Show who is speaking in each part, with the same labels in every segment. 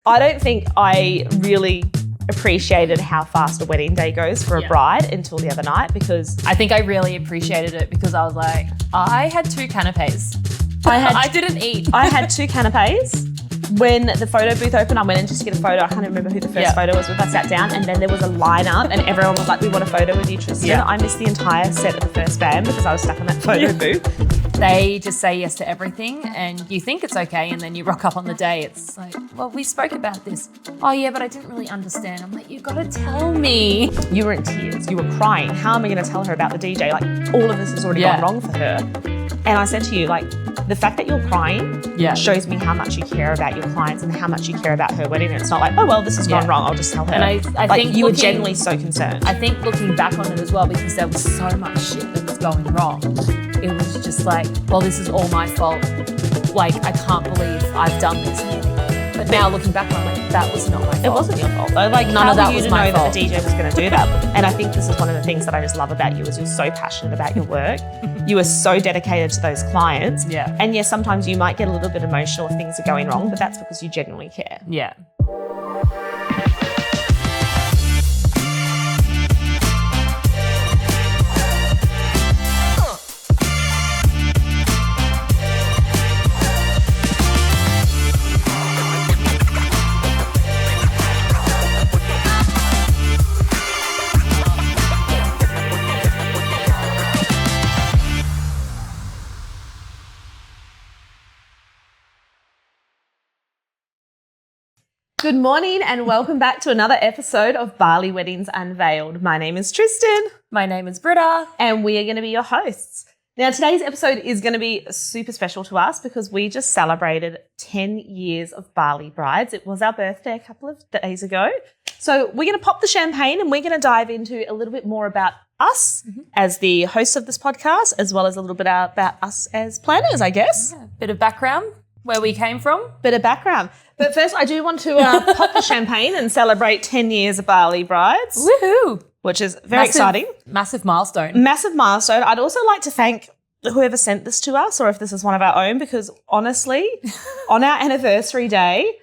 Speaker 1: I don't think I really appreciated how fast a wedding day goes for a bride until the other night, because
Speaker 2: I think I really appreciated it because I was like, I had 2 canapes. I didn't eat.
Speaker 1: I had 2 canapes. When the photo booth opened, I went in just to get a photo. I can't remember who the first photo was with. I sat down and then there was a lineup and everyone was like, we want a photo with you, Tristan. Yeah. I missed the entire set of the first band because I was stuck in that photo booth.
Speaker 2: They just say yes to everything and you think it's okay, and then you rock up on the day. It's like, well, we spoke about this. Oh yeah, but I didn't really understand. I'm like, you got to tell me.
Speaker 1: You were in tears. You were crying. How am I going to tell her about the DJ? Like, all of this has already gone wrong for her. And I said to you, like, the fact that you're crying shows me how much you care about your clients and how much you care about her wedding. And it's not like, oh, well, this has gone wrong, I'll just tell her.
Speaker 2: And I think
Speaker 1: you were genuinely so concerned.
Speaker 2: I think looking back on it as well, because there was so much shit that was going wrong, it was just like, well, this is all my fault. Like, I can't believe I've done this. But now looking back on it, that was not my fault.
Speaker 1: It wasn't your fault though. Like,
Speaker 2: none of that was my fault.
Speaker 1: That the DJ was going to do that. And I think this is one of the things that I just love about you, is you're so passionate about your work. You are so dedicated to those clients.
Speaker 2: Yeah.
Speaker 1: And yes, sometimes you might get a little bit emotional if things are going wrong, but that's because you genuinely care.
Speaker 2: Yeah.
Speaker 1: Good morning and welcome back to another episode of Bali Weddings Unveiled. My name is Tristan.
Speaker 2: My name is Britta.
Speaker 1: And we are going to be your hosts. Now, today's episode is going to be super special to us because we just celebrated 10 years of Bali Brides. It was our birthday a couple of days ago. So we're going to pop the champagne and we're going to dive into a little bit more about us as the hosts of this podcast, as well as a little bit about us as planners, I guess.
Speaker 2: Yeah, bit of background, where we came from.
Speaker 1: Bit of background. But first, I do want to pop the champagne and celebrate 10 years of Bali Brides.
Speaker 2: Woohoo!
Speaker 1: Which is very exciting.
Speaker 2: Massive milestone.
Speaker 1: Massive milestone. I'd also like to thank whoever sent this to us, or if this is one of our own, because honestly, on our anniversary day,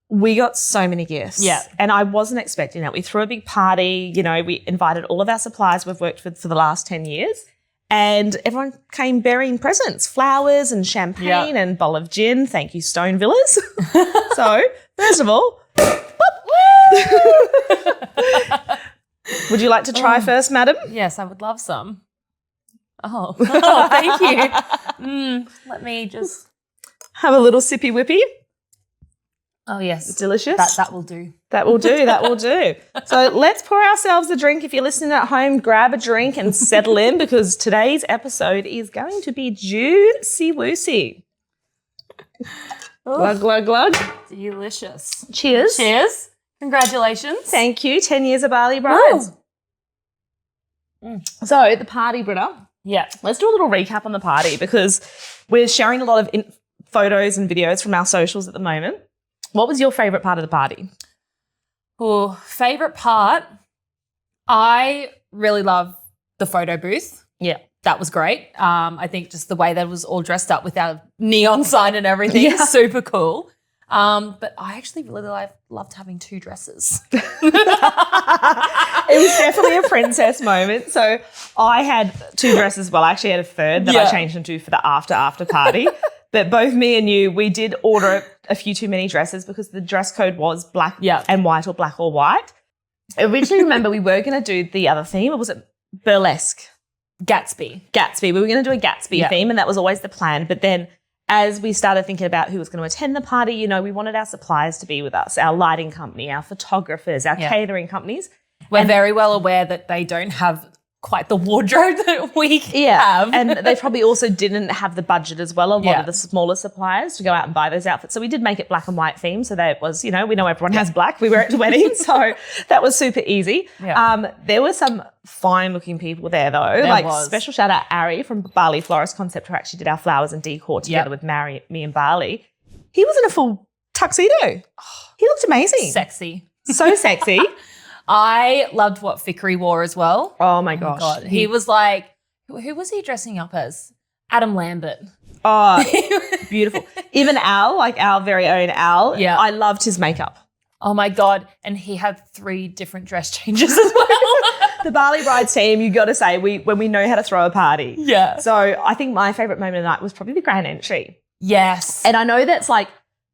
Speaker 1: we got so many gifts.
Speaker 2: Yeah.
Speaker 1: And I wasn't expecting that. We threw a big party. You know, we invited all of our suppliers we've worked with for the last 10 years. And everyone came bearing presents, flowers and champagne and bowl of gin. Thank you, Stone Villas. So, first of all, would you like to try first, madam?
Speaker 2: Yes, I would love some. Oh thank you. Let me just
Speaker 1: have a little sippy whippy.
Speaker 2: Oh, yes.
Speaker 1: Delicious.
Speaker 2: That will do.
Speaker 1: That will do. That will do. So let's pour ourselves a drink. If you're listening at home, grab a drink and settle in, because today's episode is going to be juicy-woosy. Glug, glug, glug.
Speaker 2: Delicious.
Speaker 1: Cheers.
Speaker 2: Cheers. Congratulations.
Speaker 1: Thank you. 10 years of Bali Brides. So the party, Britta.
Speaker 2: Yeah.
Speaker 1: Let's do a little recap on the party, because we're sharing a lot of photos and videos from our socials at the moment. What was your favourite part of the party?
Speaker 2: Oh, favourite part? I really love the photo booth.
Speaker 1: Yeah.
Speaker 2: That was great. I think just the way that it was all dressed up with our neon sign and everything, super cool. But I actually really loved having 2 dresses.
Speaker 1: It was definitely a princess moment. So I had 2 dresses. Well, I actually had a third that I changed into for the after party. But both me and you, we did order a few too many dresses because the dress code was black and white, or black or white. I originally remember we were going to do the other theme, or was it burlesque?
Speaker 2: Gatsby.
Speaker 1: We were going to do a Gatsby theme, and that was always the plan. But then as we started thinking about who was going to attend the party, you know, we wanted our suppliers to be with us, our lighting company, our photographers, our catering companies.
Speaker 2: We're very well aware that they don't have quite the wardrobe that we have.
Speaker 1: And they probably also didn't have the budget as well, a lot of the smaller suppliers, to go out and buy those outfits. So we did make it black and white theme, so that it was, you know, we know everyone has black. We wear it to weddings, so that was super easy.
Speaker 2: Yeah.
Speaker 1: There were some fine-looking people there, though. Special shout-out Ari from Bali Florist Concept, who actually did our flowers and decor together with me and Bali. He was in a full tuxedo. He looked amazing.
Speaker 2: Sexy.
Speaker 1: So sexy.
Speaker 2: I loved what Fikri wore as well.
Speaker 1: Oh, my gosh.
Speaker 2: He was like, who was he dressing up as? Adam Lambert.
Speaker 1: Oh, beautiful. Even Al, like our very own Al, I loved his makeup.
Speaker 2: Oh my God. And he had 3 different dress changes as well.
Speaker 1: The Bali Brides team, you got to say, when we know how to throw a party.
Speaker 2: Yeah.
Speaker 1: So I think my favourite moment of the night was probably the grand entry.
Speaker 2: Yes.
Speaker 1: And I know that's like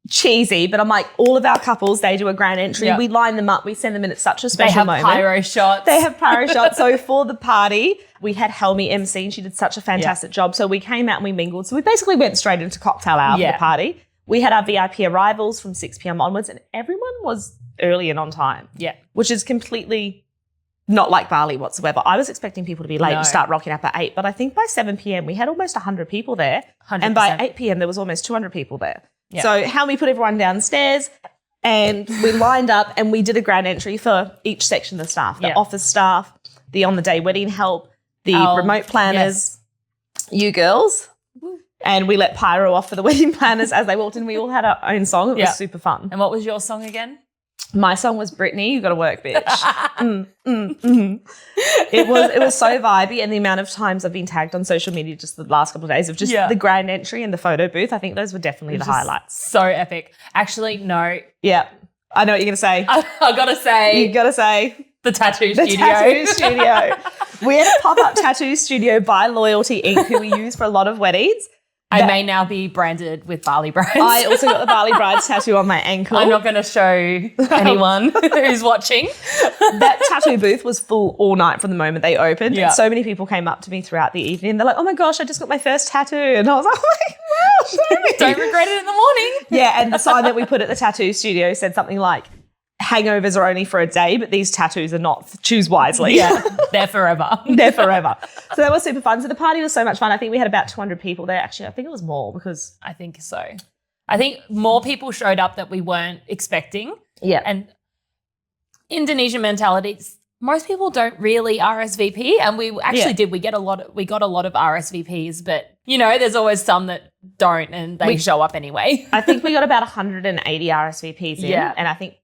Speaker 1: cheesy, but I'm like, all of our couples, they do a grand entry.
Speaker 2: Yep.
Speaker 1: We line them up. We send them in. It's such a special moment.
Speaker 2: They have pyro shots.
Speaker 1: They have pyro shots. So for the party, we had Helmi MC and she did such a fantastic job. So we came out and we mingled. So we basically went straight into cocktail hour for the party. We had our VIP arrivals from 6 p.m. onwards and everyone was early and on time.
Speaker 2: Yeah.
Speaker 1: Which is completely not like Bali whatsoever. I was expecting people to be late and start rocking up at 8, but I think by 7 p.m. we had almost 100 people there.
Speaker 2: 100%.
Speaker 1: And by 8 p.m. there was almost 200 people there.
Speaker 2: Yeah.
Speaker 1: So how we put everyone downstairs and we lined up and we did a grand entry for each section of the staff, the office staff, the on-the-day wedding help, the remote planners, you girls. And we let pyro off for the wedding planners as they walked in. We all had our own song. It was super fun.
Speaker 2: And what was your song again?
Speaker 1: My song was Brittany, You Gotta Work, Bitch. It was so vibey, and the amount of times I've been tagged on social media just the last couple of days of just the grand entry and the photo booth. I think those were definitely the highlights.
Speaker 2: So epic. Actually, no.
Speaker 1: Yeah. I know what you're going to say.
Speaker 2: I gotta say.
Speaker 1: You got to say.
Speaker 2: The tattoo
Speaker 1: The
Speaker 2: studio.
Speaker 1: tattoo studio. We had a pop-up tattoo studio by Loyalty Inc. who we use for a lot of weddings.
Speaker 2: I may now be branded with Bali Brides.
Speaker 1: I also got the Bali Brides tattoo on my ankle.
Speaker 2: I'm not going to show anyone who's watching.
Speaker 1: That tattoo booth was full all night from the moment they opened.
Speaker 2: Yeah.
Speaker 1: And so many people came up to me throughout the evening. They're like, oh my gosh, I just got my first tattoo. And I was like, oh my gosh.
Speaker 2: Don't regret it in the morning.
Speaker 1: Yeah, and the sign that we put at the tattoo studio said something like, hangovers are only for a day, but these tattoos are not. Choose wisely.
Speaker 2: Yeah, they're forever.
Speaker 1: They're forever. So that was super fun. So the party was so much fun. I think we had about 200 people there. Actually, I think it was more because...
Speaker 2: I think so. I think more people showed up that we weren't expecting.
Speaker 1: Yeah.
Speaker 2: And Indonesian mentalities, most people don't really RSVP, and we actually did. We got a lot of RSVPs, but you know, there's always some that don't, and they show up anyway.
Speaker 1: I think we got about 180 RSVPs in, and I think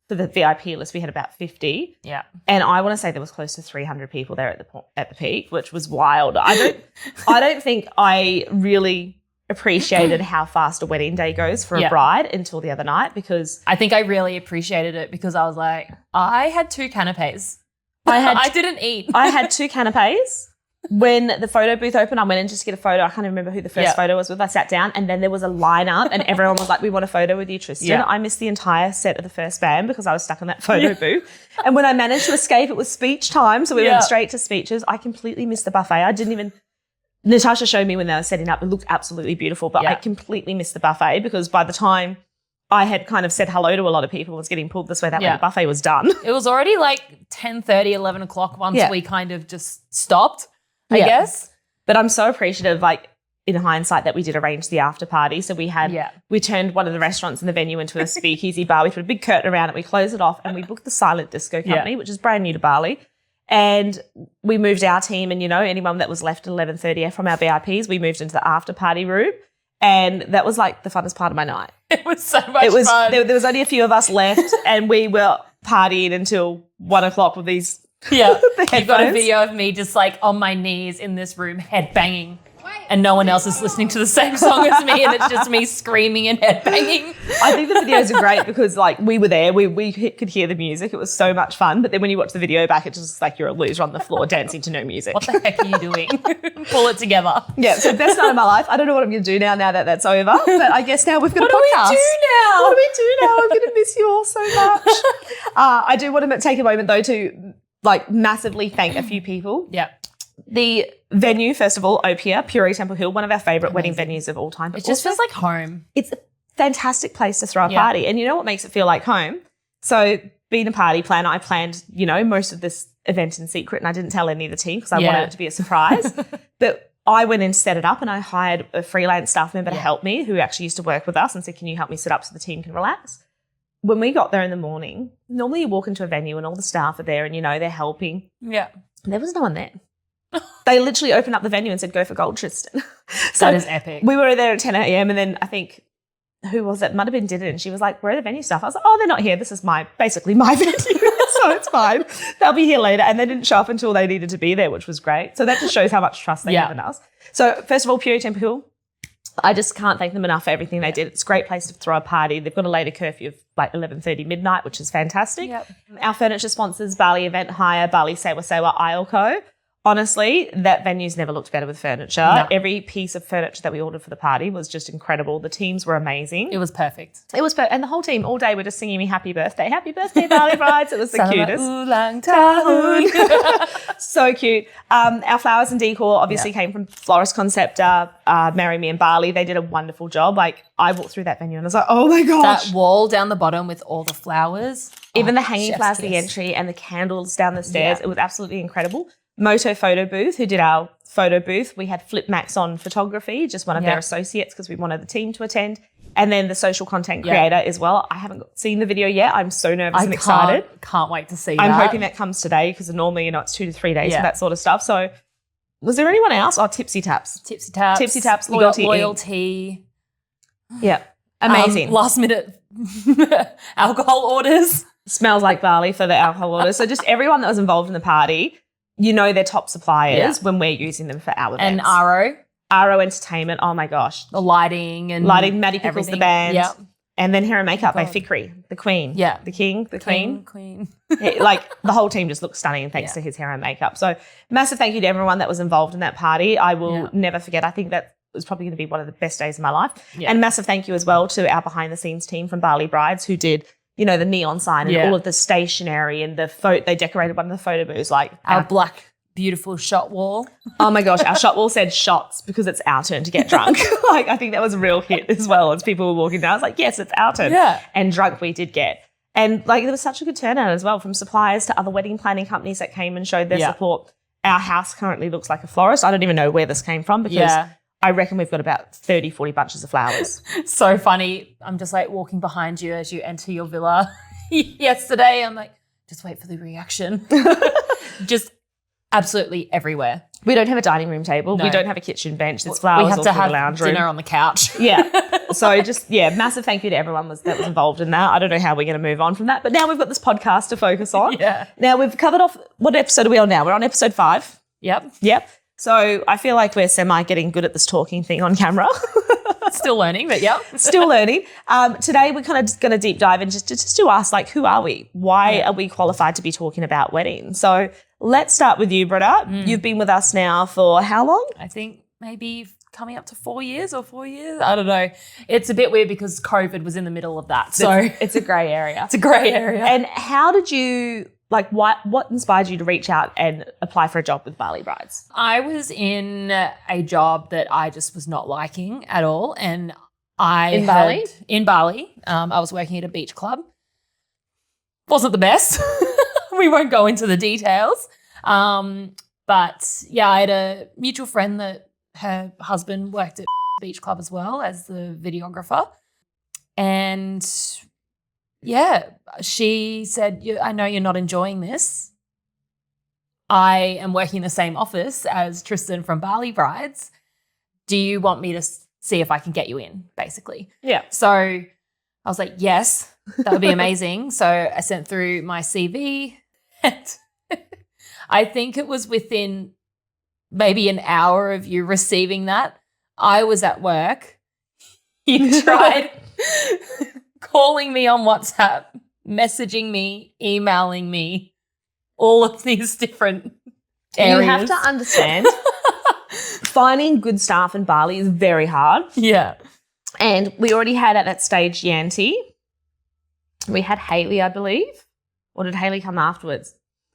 Speaker 1: for the VIP list we had about 50.
Speaker 2: Yeah,
Speaker 1: and I want to say there was close to 300 people there at the peak, which was wild. I don't think I really appreciated how fast a wedding day goes for a bride until the other night, because
Speaker 2: I think I really appreciated it because I was like, I had 2 canapes. I didn't eat.
Speaker 1: I had 2 canapes. When the photo booth opened, I went in just to get a photo. I can't even remember who the first photo was with. I sat down and then there was a lineup and everyone was like, we want a photo with you, Tristan. Yeah. I missed the entire set of the first band because I was stuck in that photo booth. And when I managed to escape, it was speech time. So we went straight to speeches. I completely missed the buffet. I didn't even... Natasha showed me when they were setting up. It looked absolutely beautiful, but I completely missed the buffet because by the time I had kind of said hello to a lot of people and was getting pulled this way, that way, the buffet was done.
Speaker 2: It was already like 10:30, 11 o'clock once we kind of just stopped, I guess.
Speaker 1: But I'm so appreciative, like, in hindsight, that we did arrange the after party. So we had, we turned one of the restaurants in the venue into a speakeasy bar. We put a big curtain around it. We closed it off and we booked the Silent Disco Company, which is brand new to Bali. And we moved our team and, you know, anyone that was left at 11:30 from our VIPs, we moved into the after party room. And that was like the funnest part of my night.
Speaker 2: It was so much fun.
Speaker 1: There was only a few of us left and we were partying until 1 o'clock with these
Speaker 2: You've got a video of me just like on my knees in this room head banging. And no one else is listening to the same song as me, and it's just me screaming and headbanging.
Speaker 1: I think the videos are great because, like, we were there, we could hear the music. It was so much fun. But then when you watch the video back, it's just like you're a loser on the floor dancing to no music.
Speaker 2: What the heck are you doing? Pull it together.
Speaker 1: Yeah, so best night of my life. I don't know what I'm going to do now that that's over. But I guess now we've got a podcast.
Speaker 2: What do we do now?
Speaker 1: What do we do now? I'm going to miss you all so much. I do want to take a moment, though, to, like, massively thank a few people.
Speaker 2: Yeah.
Speaker 1: The venue, first of all, Opia, Puri Temple Hill, one of our favourite wedding venues of all time.
Speaker 2: It just feels like home.
Speaker 1: It's a fantastic place to throw a party. And you know what makes it feel like home? So being a party planner, I planned, you know, most of this event in secret and I didn't tell any of the team because I wanted it to be a surprise. But I went in to set it up and I hired a freelance staff member to help me who actually used to work with us and said, can you help me set up so the team can relax? When we got there in the morning, normally you walk into a venue and all the staff are there and, you know, they're helping.
Speaker 2: Yeah.
Speaker 1: There was no one there. They literally opened up the venue and said, go for gold, Tristan. So
Speaker 2: that is epic.
Speaker 1: We were there at 10 a.m. and then I think, who was it? Might have been Didda, and she was like, where are the venue staff? I was like, oh, they're not here. This is basically my venue. So it's fine. They'll be here later. And they didn't show up until they needed to be there, which was great. So that just shows how much trust they have in us. So first of all, Puri Temple Hill, I just can't thank them enough for everything they did. It's a great place to throw a party. They've got a later curfew of like 11:30 midnight, which is fantastic.
Speaker 2: Yep.
Speaker 1: Our furniture sponsors, Bali Event Hire, Bali Sewa Sewa, Iolco. Honestly, that venue's never looked better with furniture.
Speaker 2: No.
Speaker 1: Every piece of furniture that we ordered for the party was just incredible. The teams were amazing.
Speaker 2: It was perfect.
Speaker 1: And the whole team all day were just singing me happy birthday, Bali Brides. It was the cutest.
Speaker 2: Ulang tahun.
Speaker 1: So cute. Our flowers and decor obviously came from Florist Concepta, Marry Me in Bali. They did a wonderful job. Like, I walked through that venue and I was like, oh my gosh.
Speaker 2: That wall down the bottom with all the flowers.
Speaker 1: Even the hanging
Speaker 2: chef's
Speaker 1: flowers at the
Speaker 2: kiss.
Speaker 1: entry and the candles down the stairs.
Speaker 2: Yeah.
Speaker 1: It was absolutely incredible. Moto Photo Booth, who did our photo booth. We had Flip Max on photography, just one of their associates because we wanted the team to attend. And then the social content creator as well. I haven't seen the video yet. I'm so nervous and excited.
Speaker 2: Can't wait to see
Speaker 1: I'm
Speaker 2: that.
Speaker 1: hoping that comes today because normally, it's 2 to 3 days for
Speaker 2: Yeah.
Speaker 1: that sort of stuff. So was there anyone else? Oh, Tipsy Taps.
Speaker 2: Tipsy Taps.
Speaker 1: Tipsy Taps,
Speaker 2: We got
Speaker 1: Loyalty.
Speaker 2: Loyalty.
Speaker 1: Yeah. Amazing.
Speaker 2: Last minute alcohol orders.
Speaker 1: Smells like Bali for the alcohol orders. So just everyone that was involved in the party, they're top suppliers when we're using them for our events.
Speaker 2: And
Speaker 1: RO Entertainment, oh my gosh.
Speaker 2: the lighting,
Speaker 1: Maddie Pickles, the band.
Speaker 2: Yeah.
Speaker 1: And then Hair and Makeup by Fikri, the queen.
Speaker 2: Yeah.
Speaker 1: The king, the queen.
Speaker 2: Queen.
Speaker 1: Like, the whole team just looks stunning thanks to his hair and makeup. So massive thank you to everyone that was involved in that party. I will never forget. I think that was probably going to be one of the best days of my life. Yeah. And massive thank you as well to our behind the scenes team from Bali Brides who did, the neon sign and all of the stationery and they decorated one of the photo booths. Like
Speaker 2: Our black, beautiful shot wall.
Speaker 1: Oh my gosh, our shot wall said shots because it's our turn to get drunk. Like, I think that was a real hit as well as people were walking down. I was like, yes, it's our turn.
Speaker 2: Yeah.
Speaker 1: And drunk we did get. And like, there was such a good turnout as well from suppliers to other wedding planning companies that came and showed their support. Our house currently looks like a florist. I don't even know where this came from because I reckon we've got about 30, 40 bunches of flowers.
Speaker 2: So funny. I'm just like walking behind you as you enter your villa yesterday. I'm like, just wait for the reaction. Just absolutely everywhere.
Speaker 1: We don't have a dining room table. No. We don't have a kitchen bench. There's flowers
Speaker 2: we have
Speaker 1: all
Speaker 2: to
Speaker 1: through
Speaker 2: have
Speaker 1: the lounge room.
Speaker 2: dinner on the couch.
Speaker 1: Yeah. So just, massive thank you to everyone that was involved in that. I don't know how we're going to move on from that. But now we've got this podcast to focus on.
Speaker 2: Yeah.
Speaker 1: Now we've covered off, what episode are we on now? We're on episode 5. Yep. So I feel like we're getting good at this talking thing on camera.
Speaker 2: Still learning, but
Speaker 1: Still learning. Today we're kind of just going to deep dive and just to ask, like, who are we? Why are we qualified to be talking about weddings? So let's start with you, Britta. You've been with us now for how long?
Speaker 2: I think maybe coming up to 4 years or 4 years. I don't know. It's a bit weird because COVID was in the middle of that. So
Speaker 1: it's a grey area.
Speaker 2: It's a grey area.
Speaker 1: And how did you, like, what inspired you to reach out and apply for a job with Bali Brides?
Speaker 2: I was in a job that I just was not liking at all. And In Bali? I was working at a beach club. Wasn't the best. We won't go into the details. But yeah, I had a mutual friend that her husband worked at beach club as well as the videographer. And yeah, she said, I know you're not enjoying this. I am working in the same office as Tristan from Bali Brides. Do you want me to see if I can get you in, basically?
Speaker 1: Yeah.
Speaker 2: So I was like, yes, that would be amazing. So I sent through my CV and I think it was within maybe an hour of you receiving that. I was at work. You tried calling me on WhatsApp, messaging me, emailing me, all of these different areas.
Speaker 1: You have to understand, finding good staff in Bali is very hard.
Speaker 2: Yeah.
Speaker 1: And we already had at that stage Yanti. We had Hayley, I believe. Or did Hayley come afterwards?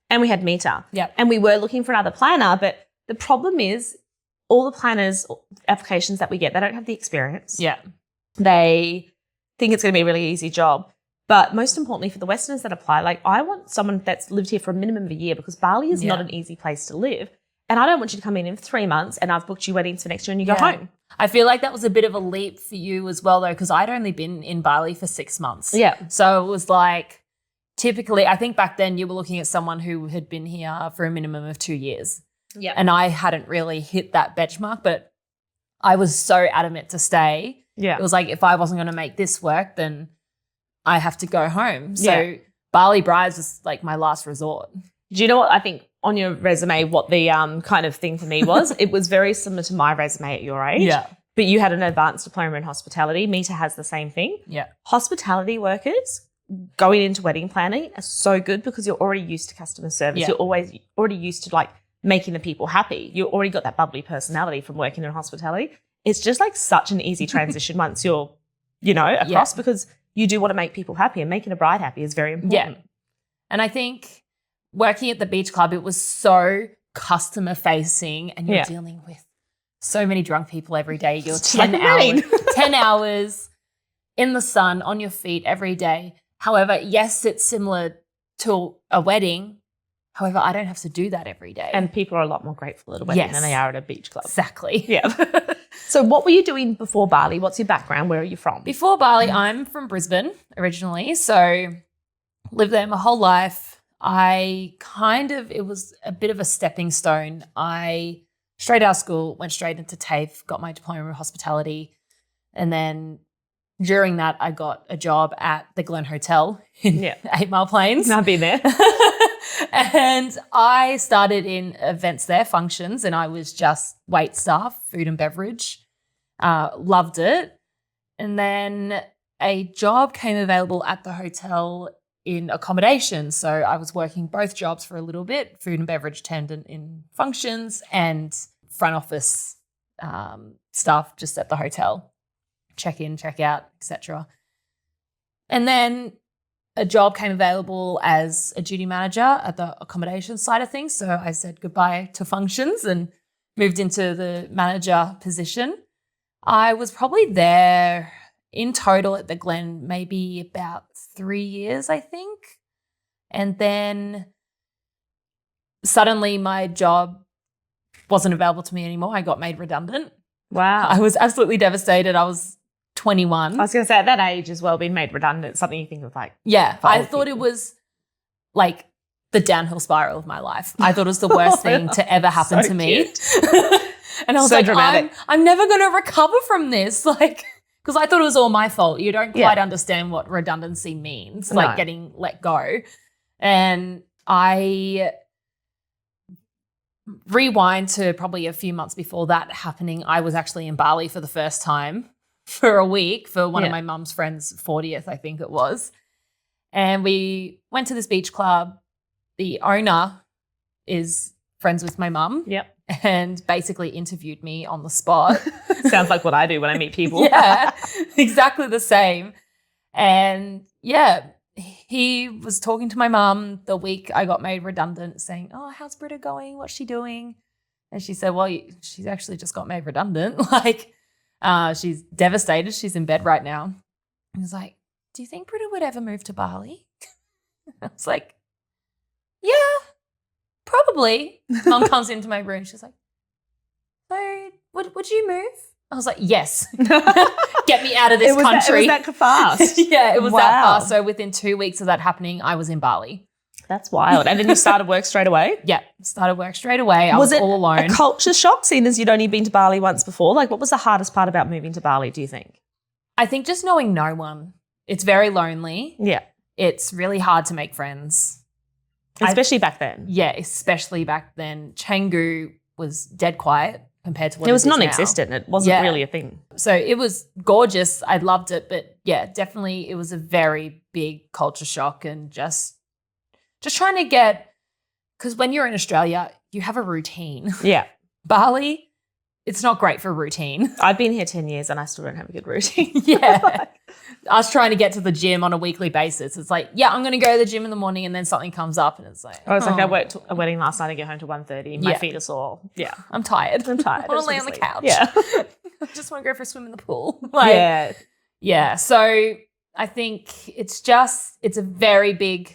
Speaker 1: And we had Mita.
Speaker 2: Yeah.
Speaker 1: And we were looking for another planner, but the problem is all the planners applications that we get, they don't have the experience.
Speaker 2: Yeah.
Speaker 1: They think it's going to be a really easy job. But most importantly for the Westerners that apply, like, I want someone that's lived here for a minimum of a year because Bali is not an easy place to live. And I don't want you to come in 3 months and I've booked you weddings for next year and you go home.
Speaker 2: I feel like that was a bit of a leap for you as well, though, because I'd only been in Bali for 6 months.
Speaker 1: Yeah.
Speaker 2: So it was like, typically, I think back then you were looking at someone who had been here for a minimum of 2 years.
Speaker 1: Yeah.
Speaker 2: And I hadn't really hit that benchmark, but I was so adamant to stay.
Speaker 1: Yeah.
Speaker 2: It was like, if I wasn't going to make this work, then I have to go home. So Bali Brides was like my last resort.
Speaker 1: Do you know what I think on your resume, what the kind of thing for me was? It was very similar to my resume at your age.
Speaker 2: Yeah.
Speaker 1: but you had an advanced diploma in hospitality. Mita has the same thing.
Speaker 2: Yeah.
Speaker 1: Hospitality workers going into wedding planning are so good because you're already used to customer service.
Speaker 2: Yeah.
Speaker 1: You're already used to like making the people happy. You already got that bubbly personality from working in hospitality. It's just like such an easy transition once you're, across because you do want to make people happy, and making a bride happy is very important.
Speaker 2: Yeah. And I think working at the beach club, it was so customer facing, and you're dealing with so many drunk people every day. You're 10 hours in the sun on your feet every day. However, yes, it's similar to a wedding. However, I don't have to do that every day.
Speaker 1: And people are a lot more grateful at a wedding than they are at a beach club.
Speaker 2: Exactly.
Speaker 1: Yeah. So what were you doing before Bali? What's your background? Where are you from?
Speaker 2: Before Bali, I'm from Brisbane originally. So lived there my whole life. It was a bit of a stepping stone. I straight out of school, went straight into TAFE, got my diploma in hospitality. And then during that, I got a job at the Glen Hotel in 8 Mile Plains.
Speaker 1: I've been there.
Speaker 2: And I started in events there, functions, and I was just wait staff, food and beverage. Loved it. And then a job came available at the hotel in accommodation. So I was working both jobs for a little bit, food and beverage attendant in functions and front office staff just at the hotel, check in, check out, etc. And then a job came available as a duty manager at the accommodation side of things. So I said goodbye to functions and moved into the manager position. I was probably there in total at the Glen maybe about 3 years, I think. And then suddenly my job wasn't available to me anymore. I got made redundant.
Speaker 1: Wow.
Speaker 2: I was absolutely devastated. I was 21.
Speaker 1: I was going to say, at that age as well, being made redundant, something you think of like.
Speaker 2: Yeah, I thought it was like the downhill spiral of my life. I thought it was the worst thing to ever happen to me. And I was like, dramatic. I'm never going to recover from this. Like, because I thought it was all my fault. You don't quite understand what redundancy means, like getting let go. And I rewind to probably a few months before that happening. I was actually in Bali for the first time for a week for one of my mum's friends' 40th, I think it was. And we went to this beach club. The owner is friends with my mum.
Speaker 1: Yep.
Speaker 2: And basically interviewed me on the spot.
Speaker 1: Sounds like what I do when I meet people.
Speaker 2: Yeah, exactly the same. And he was talking to my mum the week I got made redundant, saying, "Oh, how's Britta going? What's she doing?" And she said, "Well, she's actually just got made redundant. Like, she's devastated. She's in bed right now." I was like, "Do you think Britta would ever move to Bali?" I was like, "Yeah, probably." Mum comes into my room. She's like, "So, would you move?" I was like, "Yes." Get me out of this country.
Speaker 1: It was that fast.
Speaker 2: Yeah, it was that fast. So within 2 weeks of that happening, I was in Bali.
Speaker 1: That's wild. And then you started work straight away?
Speaker 2: Yeah, started work straight away. I was all alone.
Speaker 1: Was it a culture shock, seeing as you'd only been to Bali once before? Like, what was the hardest part about moving to Bali, do you think?
Speaker 2: I think just knowing no one. It's very lonely.
Speaker 1: Yeah.
Speaker 2: It's really hard to make friends.
Speaker 1: Especially back then.
Speaker 2: Yeah, especially back then. Canggu was dead quiet compared to what
Speaker 1: it was
Speaker 2: now.
Speaker 1: non-existent. It wasn't really a thing.
Speaker 2: So it was gorgeous. I loved it. But yeah, definitely it was a very big culture shock, and just trying to get, because when you're in Australia, you have a routine.
Speaker 1: Yeah.
Speaker 2: Bali, it's not great for routine.
Speaker 1: I've been here 10 years and I still don't have a good routine.
Speaker 2: Yeah. I was trying to get to the gym on a weekly basis. It's like, yeah, I'm going to go to the gym in the morning, and then something comes up and it's like.
Speaker 1: I worked a wedding last night. I get home to 1:30. My feet are sore. Yeah.
Speaker 2: I'm tired.
Speaker 1: I
Speaker 2: want to lay on the couch.
Speaker 1: Yeah.
Speaker 2: I just want to go for a swim in the pool.
Speaker 1: Yeah.
Speaker 2: So I think it's a very big,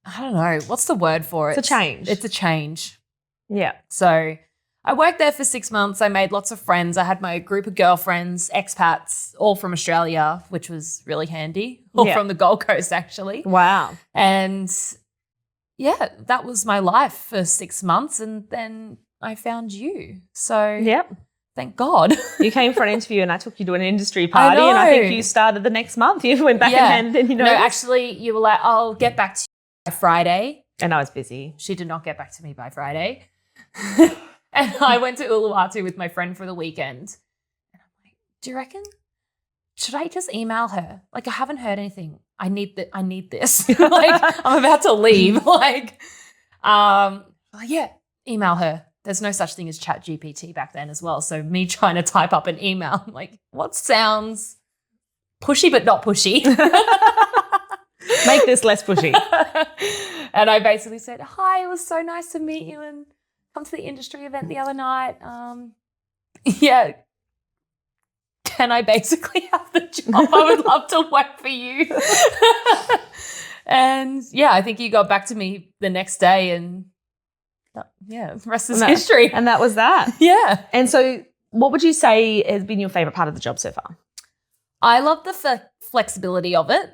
Speaker 2: I don't know, what's the word for it?
Speaker 1: It's a change.
Speaker 2: It's a change.
Speaker 1: Yeah.
Speaker 2: So I worked there for 6 months. I made lots of friends. I had my group of girlfriends, expats, all from Australia, which was really handy. All from the Gold Coast, actually.
Speaker 1: Wow.
Speaker 2: And yeah, that was my life for 6 months. And then I found you. So thank God.
Speaker 1: You came for an interview and I took you to an industry party, and I think you started the next month. You went back and handed in,
Speaker 2: No, actually, you were like, "I'll get back to you by Friday."
Speaker 1: And I was busy.
Speaker 2: She did not get back to me by Friday. And I went to Uluwatu with my friend for the weekend. do you reckon? Should I just email her? Like, I haven't heard anything. I need this. Like, I'm about to leave. Like, yeah, email her. There's no such thing as ChatGPT back then as well. So me trying to type up an email, I'm like, what sounds pushy but not pushy?
Speaker 1: Make this less pushy.
Speaker 2: And I basically said, hi, it was so nice to meet you and come to the industry event the other night. Yeah. Can I basically have the job? I would love to work for you. And yeah, I think you got back to me the next day and the rest is history.
Speaker 1: And that was that.
Speaker 2: Yeah.
Speaker 1: And so what would you say has been your favorite part of the job so far?
Speaker 2: I love the flexibility of it.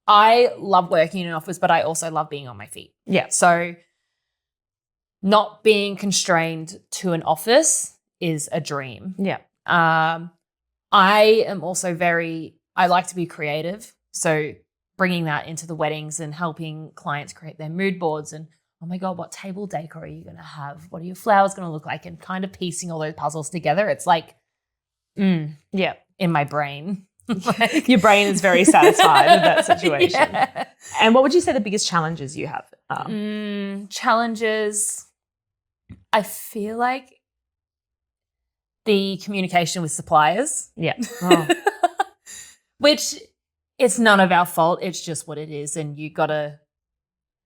Speaker 2: I love working in an office, but I also love being on my feet.
Speaker 1: Yeah.
Speaker 2: So not being constrained to an office is a dream.
Speaker 1: Yeah.
Speaker 2: I am also I like to be creative. So bringing that into the weddings and helping clients create their mood boards and, oh my God, what table decor are you going to have? What are your flowers going to look like? And kind of piecing all those puzzles together. It's like,
Speaker 1: yeah,
Speaker 2: in my brain.
Speaker 1: Like, your brain is very satisfied with that situation.
Speaker 2: Yeah.
Speaker 1: And what would you say the biggest challenges you have are?
Speaker 2: Challenges, I feel like the communication with suppliers.
Speaker 1: Yeah. Oh.
Speaker 2: Which it's none of our fault. It's just what it is. And you got to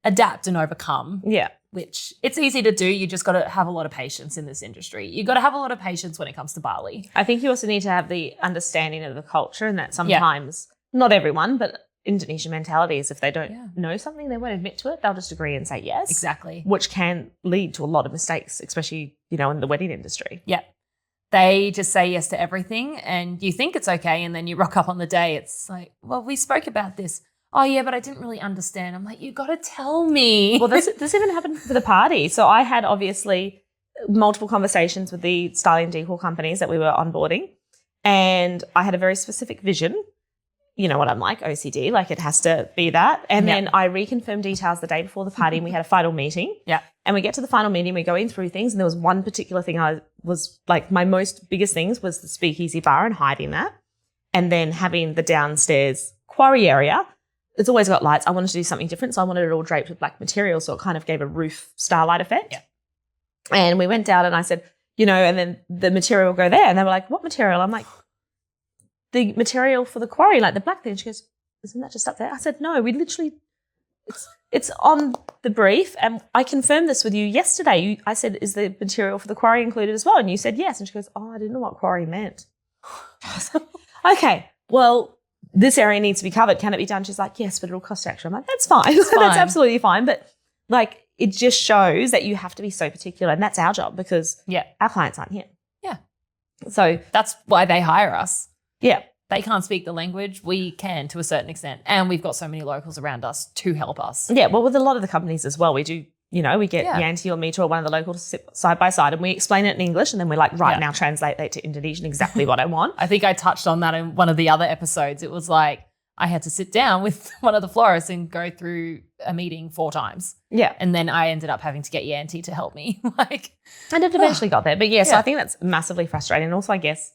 Speaker 2: adapt and overcome.
Speaker 1: Yeah.
Speaker 2: Which it's easy to do. You just got to have a lot of patience in this industry. You got to have a lot of patience when it comes to Bali.
Speaker 1: I think you also need to have the understanding of the culture and that sometimes, not everyone, but Indonesian mentality is if they don't know something, they won't admit to it. They'll just agree and say yes.
Speaker 2: Exactly.
Speaker 1: Which can lead to a lot of mistakes, especially, in the wedding industry.
Speaker 2: Yeah. They just say yes to everything and you think it's okay and then you rock up on the day. It's like, well, we spoke about this. Oh, yeah, but I didn't really understand. I'm like, you got to tell me.
Speaker 1: Well, this even happened for the party. So I had obviously multiple conversations with the styling decor companies that we were onboarding and I had a very specific vision. You know what I'm like, OCD, like it has to be that. And then I reconfirmed details the day before the party and we had a final meeting.
Speaker 2: Yeah.
Speaker 1: And we get to the final meeting, we're going through things and there was one particular thing I was like, my biggest things was the speakeasy bar and hiding that. And then having the downstairs quarry area. It's always got lights. I wanted to do something different. So I wanted it all draped with black material. So it kind of gave a roof starlight effect.
Speaker 2: Yeah.
Speaker 1: And we went down and I said, and then the material will go there. And they were like, what material? I'm like, the material for the quarry, like the black thing. She goes, isn't that just up there? I said, no, we literally, it's on the brief. And I confirmed this with you yesterday. I said, is the material for the quarry included as well? And you said yes. And she goes, oh, I didn't know what quarry meant. Okay, well, this area needs to be covered. Can it be done? She's like, yes, but it'll cost extra. I'm like, that's fine. That's absolutely fine. But like, it just shows that you have to be so particular. And that's our job because our clients aren't here.
Speaker 2: Yeah.
Speaker 1: So
Speaker 2: that's why they hire us.
Speaker 1: Yeah.
Speaker 2: They can't speak the language. We can to a certain extent. And we've got so many locals around us to help us.
Speaker 1: Yeah. Well, with a lot of the companies as well, we do, we get Yanti or me or one of the locals to sit side by side and we explain it in English and then we're like, right, now translate that to Indonesian, exactly what I want.
Speaker 2: I think I touched on that in one of the other episodes. It was like I had to sit down with one of the florists and go through a meeting 4 times. Yeah. And then I ended up having to get Yanti to help me.
Speaker 1: And it eventually got there. But so I think that's massively frustrating. And also, I guess,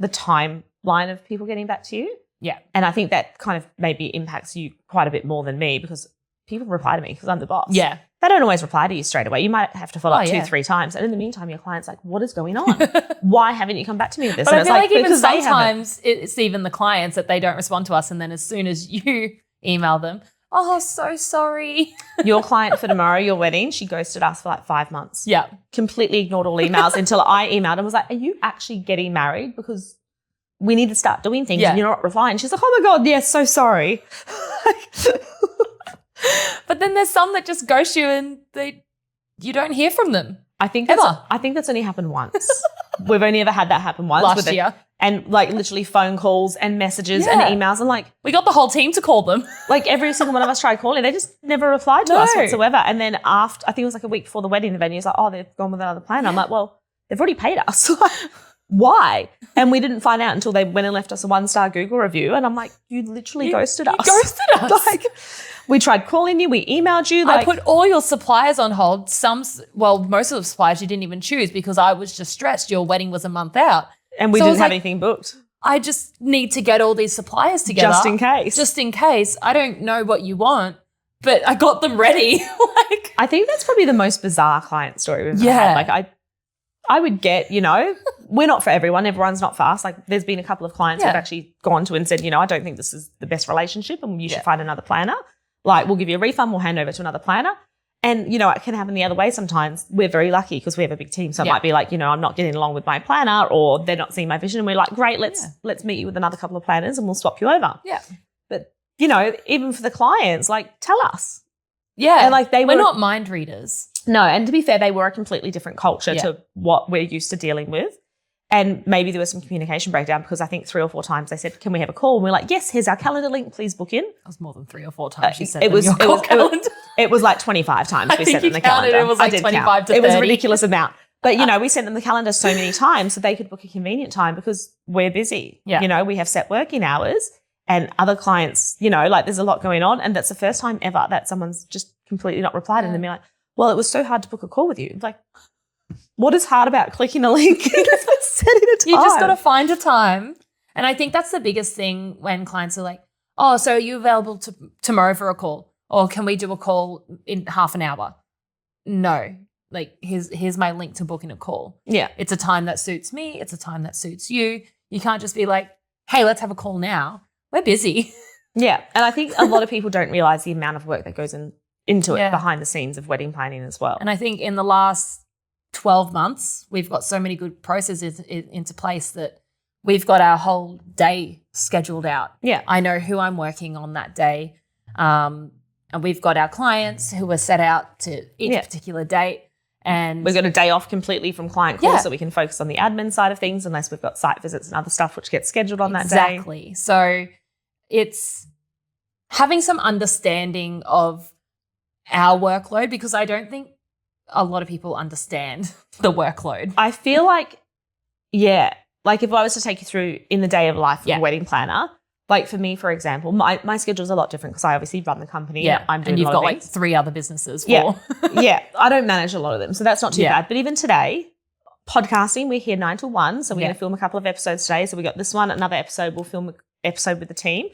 Speaker 1: the timeline of people getting back to you.
Speaker 2: Yeah.
Speaker 1: And I think that kind of maybe impacts you quite a bit more than me because people reply to me because I'm the boss.
Speaker 2: Yeah.
Speaker 1: They don't always reply to you straight away. You might have to follow up 2-3 times. And in the meantime, your client's like, what is going on? Why haven't you come back to me with this?
Speaker 2: But
Speaker 1: and
Speaker 2: I feel like even sometimes it's even the clients that they don't respond to us. And then as soon as you email them, oh, so sorry.
Speaker 1: Your client for tomorrow, your wedding, she ghosted us for like 5 months.
Speaker 2: Yeah.
Speaker 1: Completely ignored all emails until I emailed and was like, are you actually getting married? Because we need to start doing things and you're not replying. She's like, oh my God, yes, so sorry.
Speaker 2: But then there's some that just ghost you and you don't hear from them.
Speaker 1: I think that's only happened once. We've only ever had that happen once.
Speaker 2: Last year.
Speaker 1: And like literally phone calls and messages and emails. And like,
Speaker 2: we got the whole team to call them.
Speaker 1: Like every single one of us tried calling. They just never replied to us whatsoever. And then after, I think it was like a week before the wedding, the venue's like, oh, they've gone with another plan. I'm like, well, they've already paid us. Why? And we didn't find out until they went and left us a 1-star Google review. And I'm like, you literally ghosted us.
Speaker 2: You ghosted us.
Speaker 1: Like, we tried calling you. We emailed you.
Speaker 2: I put all your suppliers on hold. Most of the suppliers you didn't even choose because I was just stressed. Your wedding was a month out.
Speaker 1: And we
Speaker 2: So I
Speaker 1: didn't
Speaker 2: was
Speaker 1: have
Speaker 2: like,
Speaker 1: anything booked.
Speaker 2: I just need to get all these suppliers together.
Speaker 1: Just in case.
Speaker 2: Just in case. I don't know what you want, but I got them ready. Like,
Speaker 1: I think that's probably the most bizarre client story we've ever
Speaker 2: Yeah.
Speaker 1: had. Like I would get, we're not for everyone. Everyone's not for us. Like there's been a couple of clients who've actually gone to and said, I don't think this is the best relationship and you should find another planner. Like we'll give you a refund, we'll hand over to another planner. And, it can happen the other way sometimes. We're very lucky because we have a big team. So it might be like, I'm not getting along with my planner or they're not seeing my vision. And we're like, great, let's meet you with another couple of planners and we'll swap you over.
Speaker 2: Yeah.
Speaker 1: But, even for the clients, like tell us.
Speaker 2: Yeah.
Speaker 1: And like
Speaker 2: we're not mind readers.
Speaker 1: No, and to be fair, they were a completely different culture to what we're used to dealing with. And maybe there was some communication breakdown because I think 3 or 4 times they said, can we have a call? And we're like, yes, here's our calendar link, please book in.
Speaker 2: It was more than 3 or 4 times you said
Speaker 1: it was
Speaker 2: calendar.
Speaker 1: It was like 25 times we sent them the
Speaker 2: counted,
Speaker 1: calendar.
Speaker 2: it was like 25 to 30.
Speaker 1: It was a ridiculous amount. But, we sent them the calendar so many times so they could book a convenient time because we're busy.
Speaker 2: Yeah.
Speaker 1: We have set working hours and other clients, like there's a lot going on. And that's the first time ever that someone's just completely not replied and then be like, well, it was so hard to book a call with you. It's like, what is hard about clicking a link? Setting a time.
Speaker 2: You just got to find a time. And I think that's the biggest thing when clients are like, oh, so are you available tomorrow for a call? Or can we do a call in half an hour? No. Like, here's my link to booking a call.
Speaker 1: Yeah.
Speaker 2: It's a time that suits me. It's a time that suits you. You can't just be like, hey, let's have a call now. We're busy.
Speaker 1: Yeah. And I think a lot of people don't realize the amount of work that goes into it behind the scenes of wedding planning as well.
Speaker 2: And I think in the last 12 months, we've got so many good processes into place that we've got our whole day scheduled out.
Speaker 1: Yeah.
Speaker 2: I know who I'm working on that day. And we've got our clients who are set out to each particular date. And
Speaker 1: we've got a day off completely from client calls so we can focus on the admin side of things unless we've got site visits and other stuff which gets scheduled on that day.
Speaker 2: Exactly. So it's having some understanding of our workload because I don't think a lot of people understand the workload.
Speaker 1: I feel like, like if I was to take you through in the day of life of a wedding planner, like for me, for example, my schedule's a lot different because I obviously run the company.
Speaker 2: Yeah,
Speaker 1: I'm doing
Speaker 2: and you've
Speaker 1: a lot
Speaker 2: got
Speaker 1: of
Speaker 2: like
Speaker 1: things.
Speaker 2: 3 other businesses.
Speaker 1: Yeah, I don't manage a lot of them, so that's not too bad. But even today, podcasting, we're here 9 to 1, so we're going to film a couple of episodes today. So we got this one, another episode, we'll film an episode with the team.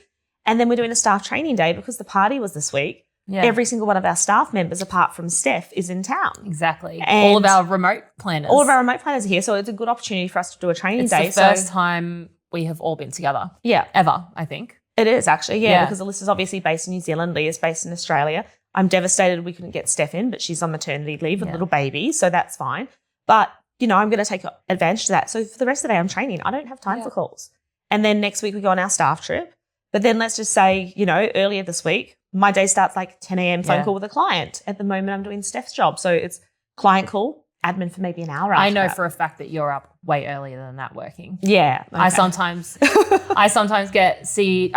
Speaker 1: And then we're doing a staff training day because the party was this week. Yeah. Every single one of our staff members, apart from Steph, is in town.
Speaker 2: Exactly.
Speaker 1: And
Speaker 2: all of our remote planners.
Speaker 1: All of our remote planners are here, so it's a good opportunity for us to do a training day.
Speaker 2: It's the first time we have all been together.
Speaker 1: Yeah.
Speaker 2: Ever, I think.
Speaker 1: It is actually, because Alyssa's obviously based in New Zealand, Leah's based in Australia. I'm devastated we couldn't get Steph in, but she's on maternity leave with a little baby, so that's fine. But, I'm going to take advantage of that. So for the rest of the day, I'm training. I don't have time for calls. And then next week we go on our staff trip. But then let's just say, earlier this week, my day starts like 10 a.m. phone call with a client. At the moment, I'm doing Steph's job. So it's client call, admin for maybe an hour after
Speaker 2: I know
Speaker 1: that.
Speaker 2: for a fact that you're up way earlier than that working.
Speaker 1: Yeah. Okay.
Speaker 2: I sometimes I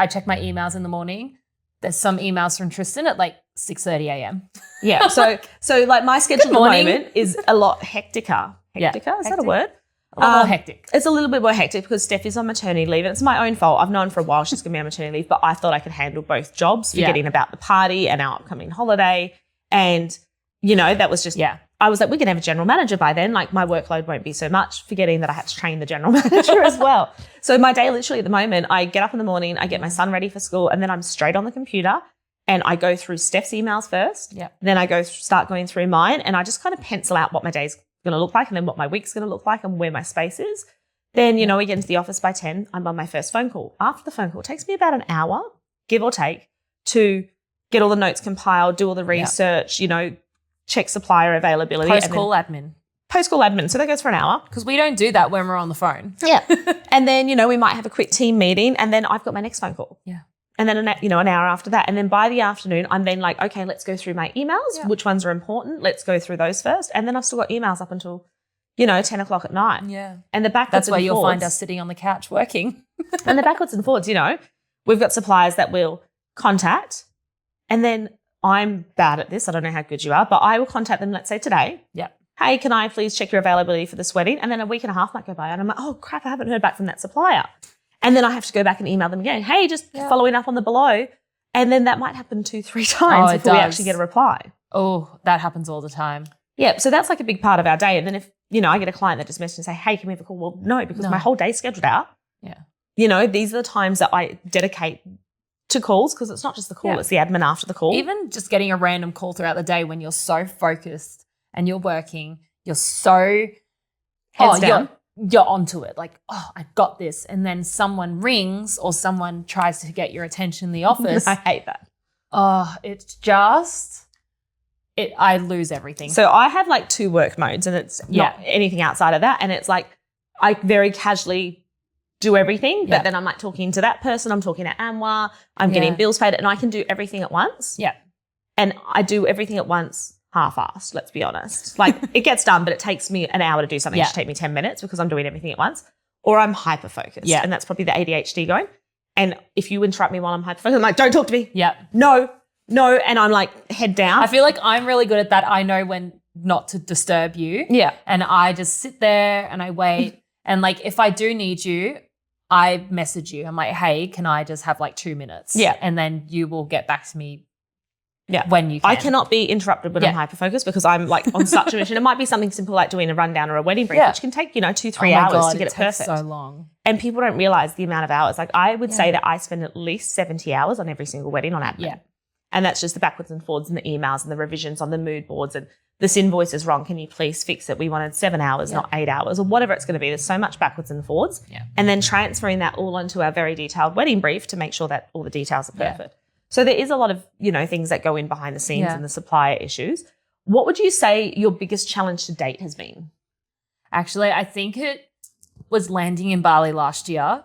Speaker 2: check my emails in the morning. There's some emails from Tristan at like 6:30 a.m.
Speaker 1: Yeah. So like my schedule at the moment is a lot hecticer. Hecticer? Is that a word?
Speaker 2: A little more hectic.
Speaker 1: It's a little bit more hectic because Steph is on maternity leave and it's my own fault. I've known for a while she's going to be on maternity leave, but I thought I could handle both jobs, forgetting about the party and our upcoming holiday. And, that was just, I was like, we can have a general manager by then. Like my workload won't be so much, forgetting that I had to train the general manager as well. So my day literally at the moment, I get up in the morning, I get my son ready for school and then I'm straight on the computer and I go through Steph's emails first.
Speaker 2: Yeah.
Speaker 1: Then I start going through mine and I just kind of pencil out what my day's going to look like and then what my week's going to look like and where my space is. Then, we get into the office by 10, I'm on my first phone call. After the phone call, it takes me about an hour, give or take, to get all the notes compiled, do all the research, check supplier availability.
Speaker 2: Post-call admin.
Speaker 1: Post-call admin. So that goes for an hour.
Speaker 2: Because we don't do that when we're on the phone.
Speaker 1: Yeah. And then, we might have a quick team meeting and then I've got my next phone call.
Speaker 2: Yeah.
Speaker 1: And then, an hour after that. And then by the afternoon, I'm then like, okay, let's go through my emails. Yeah. Which ones are important? Let's go through those first. And then I've still got emails up until, 10 o'clock at night.
Speaker 2: Yeah.
Speaker 1: And the backwards
Speaker 2: That's where
Speaker 1: and forwards,
Speaker 2: you'll find us sitting on the couch working.
Speaker 1: And the backwards and forwards, we've got suppliers that we'll contact. And then I'm bad at this. I don't know how good you are, but I will contact them, let's say today.
Speaker 2: Yeah.
Speaker 1: Hey, can I please check your availability for this wedding? And then a week and a half might go by and I'm like, oh crap, I haven't heard back from that supplier. And then I have to go back and email them again. Hey, just following up on the below. And then that might happen 2-3 times before we actually get a reply.
Speaker 2: Oh, that happens all the time.
Speaker 1: Yeah, so that's like a big part of our day. And then if, I get a client that just messaged and say, hey, can we have a call? Well, no, because my whole day's scheduled out.
Speaker 2: Yeah.
Speaker 1: These are the times that I dedicate to calls because it's not just the call, it's the admin after the call.
Speaker 2: Even just getting a random call throughout the day when you're so focused and you're working, you're so
Speaker 1: heads down.
Speaker 2: You're onto it. Like, I got this. And then someone rings or someone tries to get your attention in the office.
Speaker 1: I hate that.
Speaker 2: It's just... I lose everything.
Speaker 1: So I have like 2 work modes and it's not anything outside of that. And it's like I very casually do everything, but then I'm like talking to that person, I'm talking to Amwa, I'm getting bills paid, and I can do everything at once.
Speaker 2: Yeah.
Speaker 1: And I do everything at once half-assed, let's be honest. Like it gets done, but it takes me an hour to do something. It should take me 10 minutes because I'm doing everything at once. Or I'm hyper-focused.
Speaker 2: Yeah.
Speaker 1: And that's probably the ADHD going. And if you interrupt me while I'm hyper-focused, I'm like, don't talk to me.
Speaker 2: Yeah.
Speaker 1: No, and I'm like head down.
Speaker 2: I feel like I'm really good at that. I know when not to disturb you.
Speaker 1: Yeah.
Speaker 2: And I just sit there and I wait. And like if I do need you, I message you. I'm like, hey, can I just have like 2 minutes?
Speaker 1: Yeah.
Speaker 2: And then you will get back to me when you can.
Speaker 1: I cannot be interrupted when I'm hyper-focused because I'm like on such a mission. It might be something simple like doing a rundown or a wedding brief, which can take, 2-3 hours to get it perfect.
Speaker 2: So long.
Speaker 1: And people don't realize the amount of hours. Like I would say that I spend at least 70 hours on every single wedding on admin.
Speaker 2: Yeah.
Speaker 1: And that's just the backwards and forwards and the emails and the revisions on the mood boards and this invoice is wrong. Can you please fix it? We wanted 7 hours, not 8 hours or whatever it's going to be. There's so much backwards and forwards.
Speaker 2: Yeah.
Speaker 1: And then transferring that all onto our very detailed wedding brief to make sure that all the details are perfect. So there is a lot of, things that go in behind the scenes and the supplier issues. What would you say your biggest challenge to date has been?
Speaker 2: Actually, I think it was landing in Bali last year.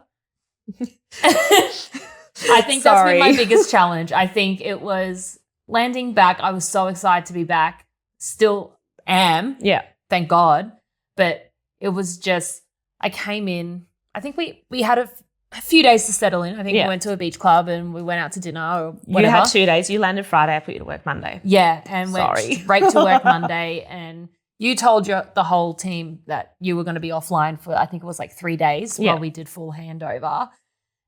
Speaker 2: I think that's been my biggest challenge. I think it was landing back. I was so excited to be back. Still am.
Speaker 1: Yeah.
Speaker 2: Thank God. But it was just, I came in. I think we had a few days to settle in. I think we went to a beach club and we went out to dinner or whatever.
Speaker 1: You had 2 days. You landed Friday. I put you to work Monday.
Speaker 2: Yeah. And went straight to work Monday. And you told the whole team that you were going to be offline for, I think it was like 3 days while we did full handover.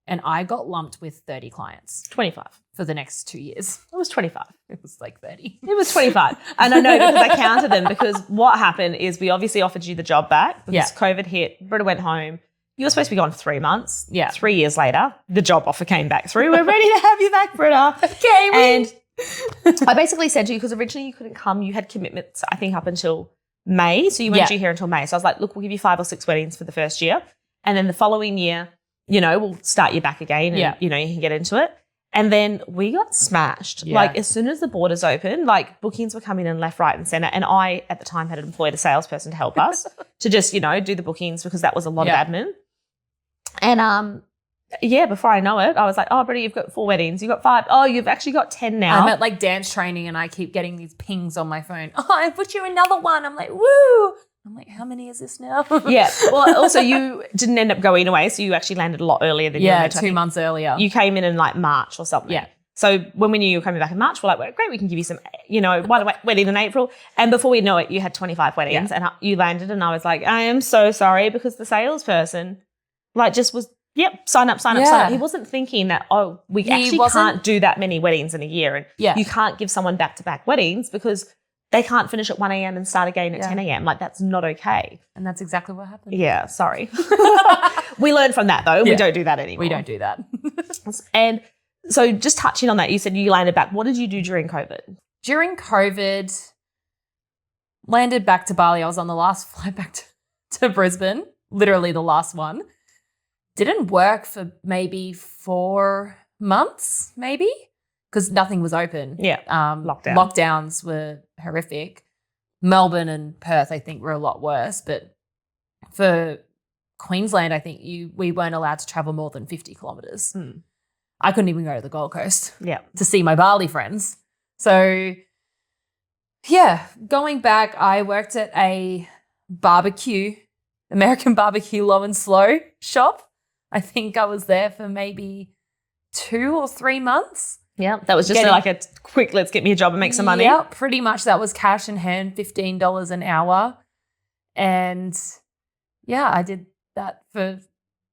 Speaker 2: And I got lumped with 30 clients.
Speaker 1: 25.
Speaker 2: For the next 2 years.
Speaker 1: It was 25.
Speaker 2: It was like 30.
Speaker 1: It was 25. And I know because I counted them because what happened is we obviously offered you the job back because COVID hit. Britta went home. You were supposed to be gone for 3 months.
Speaker 2: Yeah.
Speaker 1: 3 years later, the job offer came back through. We're ready to have you back, Britta.
Speaker 2: Okay.
Speaker 1: And I basically said to you, because originally you couldn't come, you had commitments, I think, up until May. So you weren't due here until May. So I was like, look, we'll give you 5 or 6 weddings for the first year. And then the following year, we'll start you back again and, you can get into it. And then we got smashed.
Speaker 2: Yeah.
Speaker 1: Like as soon as the borders opened, like bookings were coming in left, right and centre. And I, at the time, had employed a salesperson to help us to just, do the bookings because that was a lot of admin. And before I know it, I was like, oh, Britta, you've got 4 weddings. You've got 5. Oh, you've actually got 10 now.
Speaker 2: I'm at like dance training and I keep getting these pings on my phone. Oh, I put you another one. I'm like, woo. I'm like, how many is this now?
Speaker 1: Yeah. Well, also you didn't end up going away, so you actually landed a lot earlier than you were.
Speaker 2: 2 months earlier.
Speaker 1: You came in like March or something.
Speaker 2: Yeah.
Speaker 1: So when we knew you were coming back in March, we're like, well, great, we can give you some, one wedding in April. And before we know it, you had 25 weddings and you landed and I was like, I am so sorry because the salesperson just was, sign up. He wasn't thinking that, we actually can't do that many weddings in a year. And you can't give someone back-to-back weddings because they can't finish at 1 a.m. and start again at 10 a.m. Like, that's not okay.
Speaker 2: And that's exactly what happened.
Speaker 1: Yeah, sorry. We learned from that, though. Yeah. We don't do that anymore.
Speaker 2: We don't do that.
Speaker 1: And so just touching on that, you said you landed back. What did you do during COVID?
Speaker 2: During COVID, landed back to Bali. I was on the last flight back to Brisbane, literally the last one. Didn't work for maybe 4 months, maybe. Because nothing was open.
Speaker 1: Yeah,
Speaker 2: Lockdowns were horrific. Melbourne and Perth, I think, were a lot worse. But for Queensland, I think we weren't allowed to travel more than 50 kilometres. I couldn't even go to the Gold Coast to see my Bali friends. So, going back, I worked at a American barbecue low and slow shop. I think I was there for maybe 2 or 3 months.
Speaker 1: Yeah, that was just like a quick, let's get me a job and make some money.
Speaker 2: Yeah, pretty much that was cash in hand, $15 an hour. And I did that for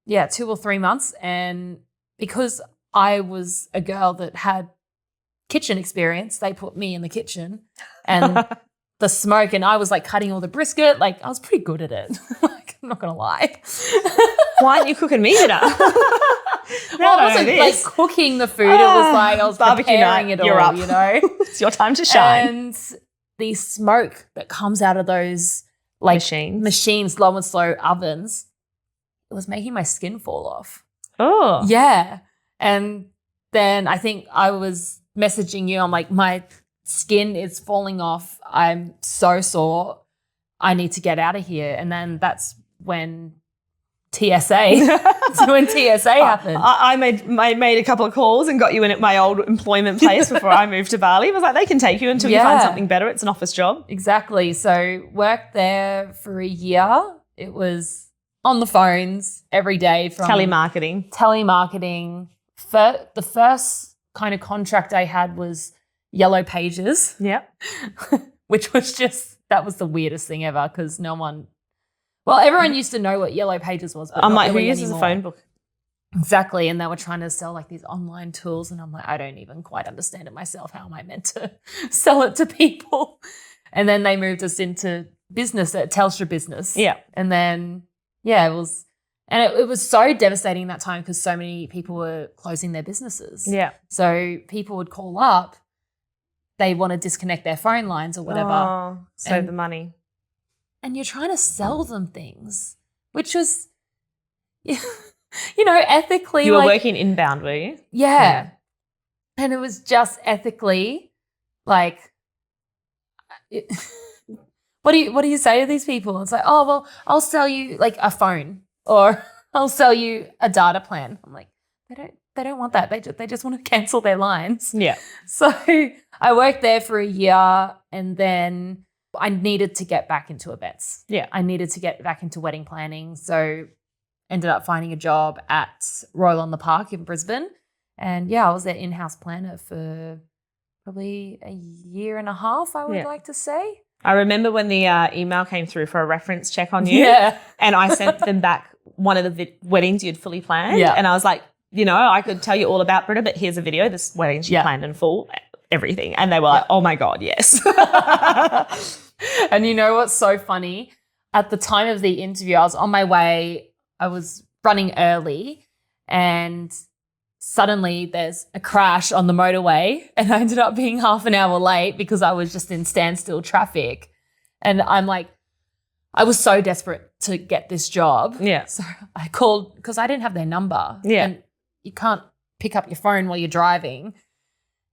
Speaker 2: 2 or 3 months. And because I was a girl that had kitchen experience, they put me in the kitchen and the smoke, and I was like cutting all the brisket. Like I was pretty good at it. Like, I'm not gonna lie.
Speaker 1: Why aren't you cooking me dinner?
Speaker 2: Well, I wasn't like cooking the food. It was like I was
Speaker 1: barbecue
Speaker 2: preparing
Speaker 1: night,
Speaker 2: it all,
Speaker 1: you're up.
Speaker 2: you know.
Speaker 1: It's your time to shine.
Speaker 2: And the smoke that comes out of those like machines, low and slow ovens, it was making my skin fall off.
Speaker 1: Oh.
Speaker 2: Yeah. And then I think I was messaging you. I'm like, my skin is falling off. I'm so sore. I need to get out of here. And then that's when TSA happened.
Speaker 1: I made a couple of calls and got you in at my old employment place before I moved to Bali. I was like, they can take you until you find something better. It's an office job.
Speaker 2: Exactly. So worked there for a year. It was on the phones every day from
Speaker 1: telemarketing.
Speaker 2: The first kind of contract I had was Yellow Pages.
Speaker 1: Yeah.
Speaker 2: Which was that was the weirdest thing ever because everyone used to know what Yellow Pages was. But
Speaker 1: I'm like,
Speaker 2: really
Speaker 1: who uses
Speaker 2: anymore.
Speaker 1: a phone book?
Speaker 2: Exactly. And they were trying to sell like these online tools. And I'm like, I don't even quite understand it myself. How am I meant to sell it to people? And then they moved us into business at Telstra Business.
Speaker 1: Yeah.
Speaker 2: And then, it was, and it was so devastating that time because so many people were closing their businesses.
Speaker 1: Yeah.
Speaker 2: So people would call up, they want to disconnect their phone lines or whatever.
Speaker 1: Oh, save the money.
Speaker 2: And you're trying to sell them things, which was, ethically.
Speaker 1: You were working inbound, were you?
Speaker 2: Yeah. And it was just ethically like, what do you say to these people? It's like, oh, well, I'll sell you like a phone or I'll sell you a data plan. I'm like, they don't want that. They just want to cancel their lines.
Speaker 1: Yeah.
Speaker 2: So I worked there for a year and then I needed to get back into events.
Speaker 1: Yeah.
Speaker 2: I needed to get back into wedding planning. So ended up finding a job at Royal on the Park in Brisbane. And I was their in-house planner for probably a year and a half, I would like to say.
Speaker 1: I remember when the email came through for a reference check on you.
Speaker 2: Yeah.
Speaker 1: And I sent them back one of the weddings you'd fully planned.
Speaker 2: Yeah.
Speaker 1: And I was like, I could tell you all about Britta, but here's a video. This wedding she planned in full, everything. And they were like, oh my God, yes.
Speaker 2: And you know what's so funny? At the time of the interview, I was on my way. I was running early and suddenly there's a crash on the motorway and I ended up being half an hour late because I was just in standstill traffic. And I'm like, I was so desperate to get this job.
Speaker 1: Yeah.
Speaker 2: So I called because I didn't have their number.
Speaker 1: Yeah.
Speaker 2: And you can't pick up your phone while you're driving.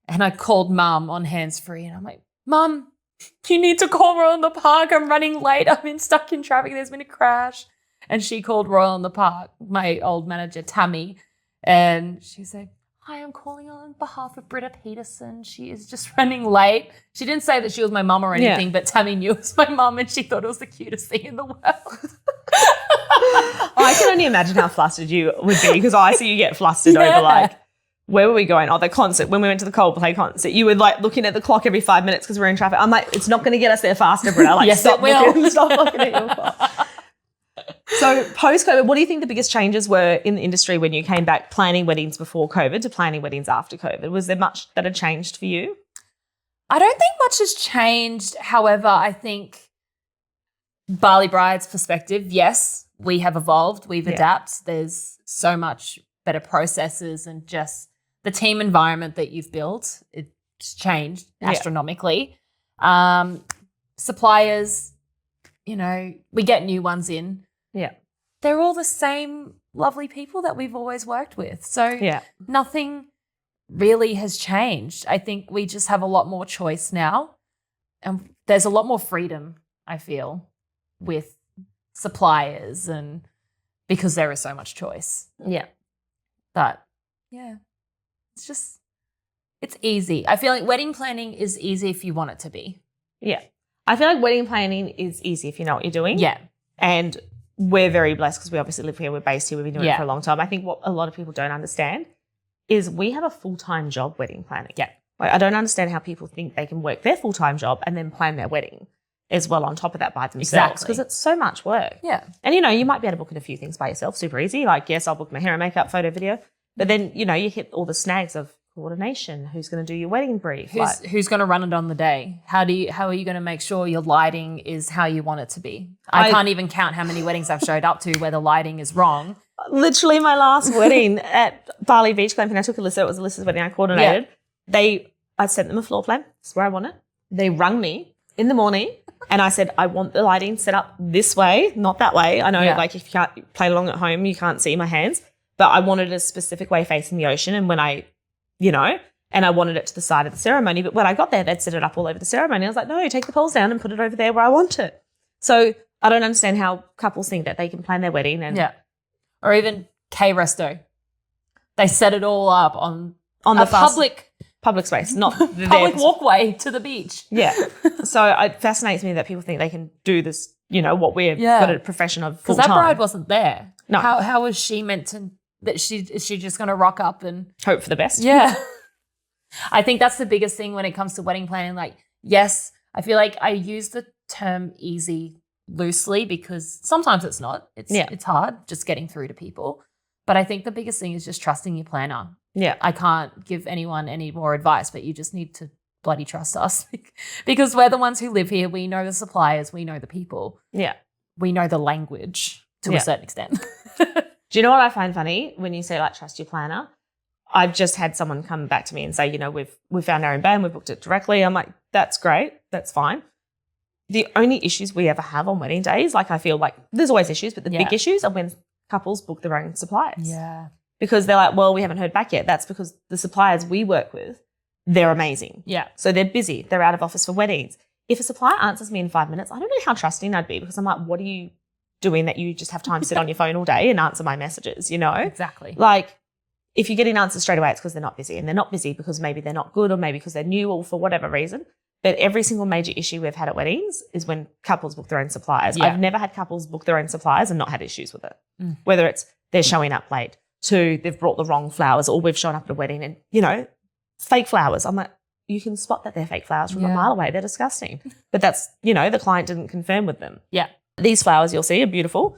Speaker 2: And I called Mum on hands-free and I'm like, Mum, you need to call Royal on the Park. I'm running late. I've been stuck in traffic. There's been a crash. And she called Royal on the Park, my old manager, Tammy, and she said, hi, I'm calling on behalf of Britta Peterson. She is just running late. She didn't say that she was my mum or anything, but Tammy knew it was my mum and she thought it was the cutest thing in the world.
Speaker 1: I can only imagine how flustered you would be because I see you get flustered over like, where were we going? Oh, the concert. When we went to the Coldplay concert, you were like looking at the clock every 5 minutes because we're in traffic. I'm like, it's not going to get us there faster, Britta. Like,
Speaker 2: yes,
Speaker 1: stop looking at your clock. So post-COVID, what do you think the biggest changes were in the industry when you came back planning weddings before COVID to planning weddings after COVID? Was there much that had changed for you?
Speaker 2: I don't think much has changed. However, I think Bali Brides perspective, yes, we have evolved. We've adapted. There's so much better processes and just the team environment that you've built. It's changed astronomically. Suppliers, we get new ones in.
Speaker 1: Yeah.
Speaker 2: They're all the same lovely people that we've always worked with. So nothing really has changed. I think we just have a lot more choice now. And there's a lot more freedom, I feel, with suppliers and because there is so much choice.
Speaker 1: Yeah.
Speaker 2: But it's easy. I feel like wedding planning is easy if you want it to be.
Speaker 1: Yeah. I feel like wedding planning is easy if you know what you're doing.
Speaker 2: Yeah.
Speaker 1: And we're very blessed because we obviously live here. We're based here. We've been doing it for a long time. I think what a lot of people don't understand is we have a full-time job wedding planning.
Speaker 2: Yeah.
Speaker 1: Like, I don't understand how people think they can work their full-time job and then plan their wedding as well on top of that by themselves because it's so much work.
Speaker 2: Yeah.
Speaker 1: And, you might be able to book in a few things by yourself, super easy. Like, yes, I'll book my hair and makeup, photo, video. But then, you hit all the snags of coordination, who's going to do your wedding brief,
Speaker 2: who's going to run it on the day? How are you going to make sure your lighting is how you want it to be? I can't even count how many weddings I've showed up to where the lighting is wrong.
Speaker 1: Literally, my last wedding at Bali Beach Glamping, I took Alyssa. It was Alyssa's wedding. I coordinated.
Speaker 2: Yeah.
Speaker 1: I sent them a floor plan. This is where I want it. They rung me in the morning, and I said, I want the lighting set up this way, not that way. I know, like, if you can't play along at home, you can't see my hands, but I wanted a specific way facing the ocean. And when I, and I wanted it to the side of the ceremony. But when I got there, they'd set it up all over the ceremony. I was like, no, take the poles down and put it over there where I want it. So I don't understand how couples think that they can plan their wedding.
Speaker 2: Or even K-Resto. They set it all up on
Speaker 1: the
Speaker 2: public
Speaker 1: space, not
Speaker 2: public walkway to the beach.
Speaker 1: Yeah. So it fascinates me that people think they can do this, what we're got a profession of full time.
Speaker 2: Because that bride wasn't there.
Speaker 1: No.
Speaker 2: How was she meant to, is she just going to rock up and
Speaker 1: hope for the best?
Speaker 2: Yeah. I think that's the biggest thing when it comes to wedding planning. Like, yes, I feel like I use the term easy loosely because sometimes it's not. It's hard just getting through to people. But I think the biggest thing is just trusting your planner.
Speaker 1: Yeah.
Speaker 2: I can't give anyone any more advice, but you just need to bloody trust us because we're the ones who live here. We know the suppliers. We know the people.
Speaker 1: Yeah.
Speaker 2: We know the language to a certain extent.
Speaker 1: Do you know what I find funny when you say, like, trust your planner? I've just had someone come back to me and say, we've found our own band, we've booked it directly. I'm like, that's great. That's fine. The only issues we ever have on wedding days, like, I feel like there's always issues, but the big issues are when couples book their own suppliers.
Speaker 2: Yeah.
Speaker 1: Because they're like, well, we haven't heard back yet. That's because the suppliers we work with, they're amazing.
Speaker 2: Yeah.
Speaker 1: So they're busy. They're out of office for weddings. If a supplier answers me in 5 minutes, I don't know how trusting I'd be because I'm like, what are you doing that you just have time to sit on your phone all day and answer my messages,
Speaker 2: Exactly.
Speaker 1: Like, if you're getting answers straight away, it's because they're not busy. And they're not busy because maybe they're not good or maybe because they're new or for whatever reason. But every single major issue we've had at weddings is when couples book their own suppliers.
Speaker 2: Yeah.
Speaker 1: I've never had couples book their own suppliers and not had issues with it. Whether it's they're showing up late, to they've brought the wrong flowers, or we've shown up at a wedding and, fake flowers. I'm like, you can spot that they're fake flowers from a mile away. They're disgusting. But that's, the client didn't confirm with them.
Speaker 2: Yeah.
Speaker 1: These flowers you'll see are beautiful,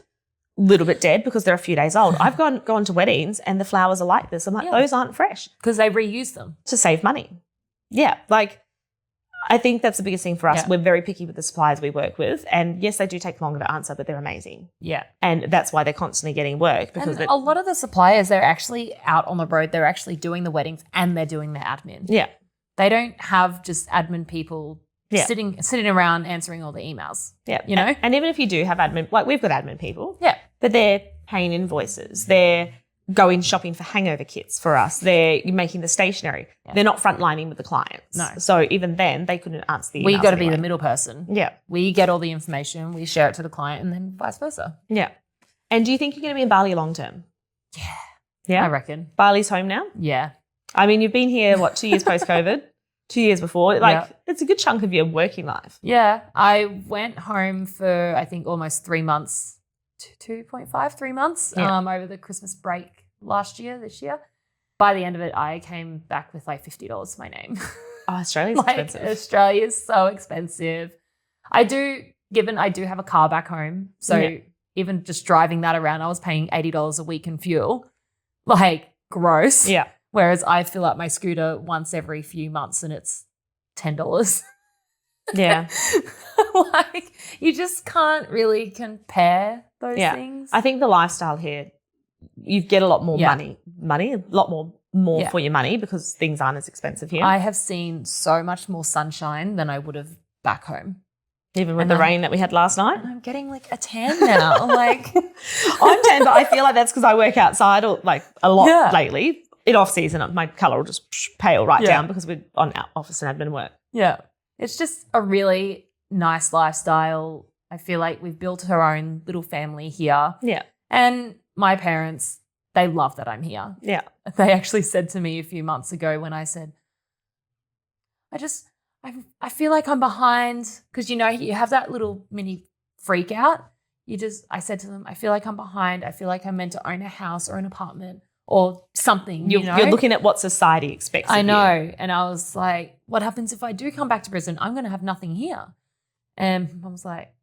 Speaker 1: little bit dead because they're a few days old. I've gone to weddings and the flowers are like this. I'm like, those aren't fresh.
Speaker 2: Because they reuse them.
Speaker 1: To save money. Yeah. Like, I think that's the biggest thing for us.
Speaker 2: Yeah.
Speaker 1: We're very picky with the suppliers we work with. And yes, they do take longer to answer, but they're amazing.
Speaker 2: Yeah.
Speaker 1: And that's why they're constantly getting work. Because
Speaker 2: a lot of the suppliers, they're actually out on the road. They're actually doing the weddings and they're doing their admin.
Speaker 1: Yeah.
Speaker 2: They don't have just admin people sitting around answering all the emails.
Speaker 1: Yeah.
Speaker 2: And
Speaker 1: even if you do have admin, like we've got admin people.
Speaker 2: Yeah.
Speaker 1: But they're paying invoices. They're going shopping for hangover kits for us. They're making the stationery. Yeah. They're not frontlining with the clients.
Speaker 2: No.
Speaker 1: So even then, they couldn't answer the emails.
Speaker 2: We got to be the middle person.
Speaker 1: Yeah.
Speaker 2: We get all the information. We share it to the client and then vice versa.
Speaker 1: Yeah. And do you think you're going to be in Bali long term?
Speaker 2: Yeah.
Speaker 1: Yeah?
Speaker 2: I reckon.
Speaker 1: Bali's home now?
Speaker 2: Yeah.
Speaker 1: I mean, you've been here, 2 years post-COVID? 2 years before. It's a good chunk of your working life.
Speaker 2: Yeah. I went home for, I think, almost 3 months, 2.5, 3 months over the Christmas break this year. By the end of it, I came back with like $50 to my name.
Speaker 1: Oh, Australia's expensive.
Speaker 2: Australia's so expensive. I do have a car back home. So even just driving that around, I was paying $80 a week in fuel. Like, gross.
Speaker 1: Yeah.
Speaker 2: Whereas I fill up my scooter once every few months and it's $10.
Speaker 1: Yeah.
Speaker 2: Like, you just can't really compare those things.
Speaker 1: I think the lifestyle here, you get a lot more money, a lot more for your money because things aren't as expensive here.
Speaker 2: I have seen so much more sunshine than I would have back home.
Speaker 1: Even with the rain that we had last night.
Speaker 2: And I'm getting like a tan now. Like,
Speaker 1: I'm tan, but I feel like that's because I work outside a lot lately. In off season, my colour will just pale down because we're on office and admin work.
Speaker 2: Yeah. It's just a really nice lifestyle. I feel like we've built our own little family here. Yeah. And my parents, they love that I'm here. Yeah. They actually said to me a few months ago when I said, I feel like I'm behind because, you have that little mini freak out. I said to them, I feel like I'm behind. I feel like I'm meant to own a house or an apartment or something,
Speaker 1: You're looking at what society expects of you.
Speaker 2: I know. And I was like, what happens if I do come back to Brisbane? I'm going to have nothing here. And Mum was like,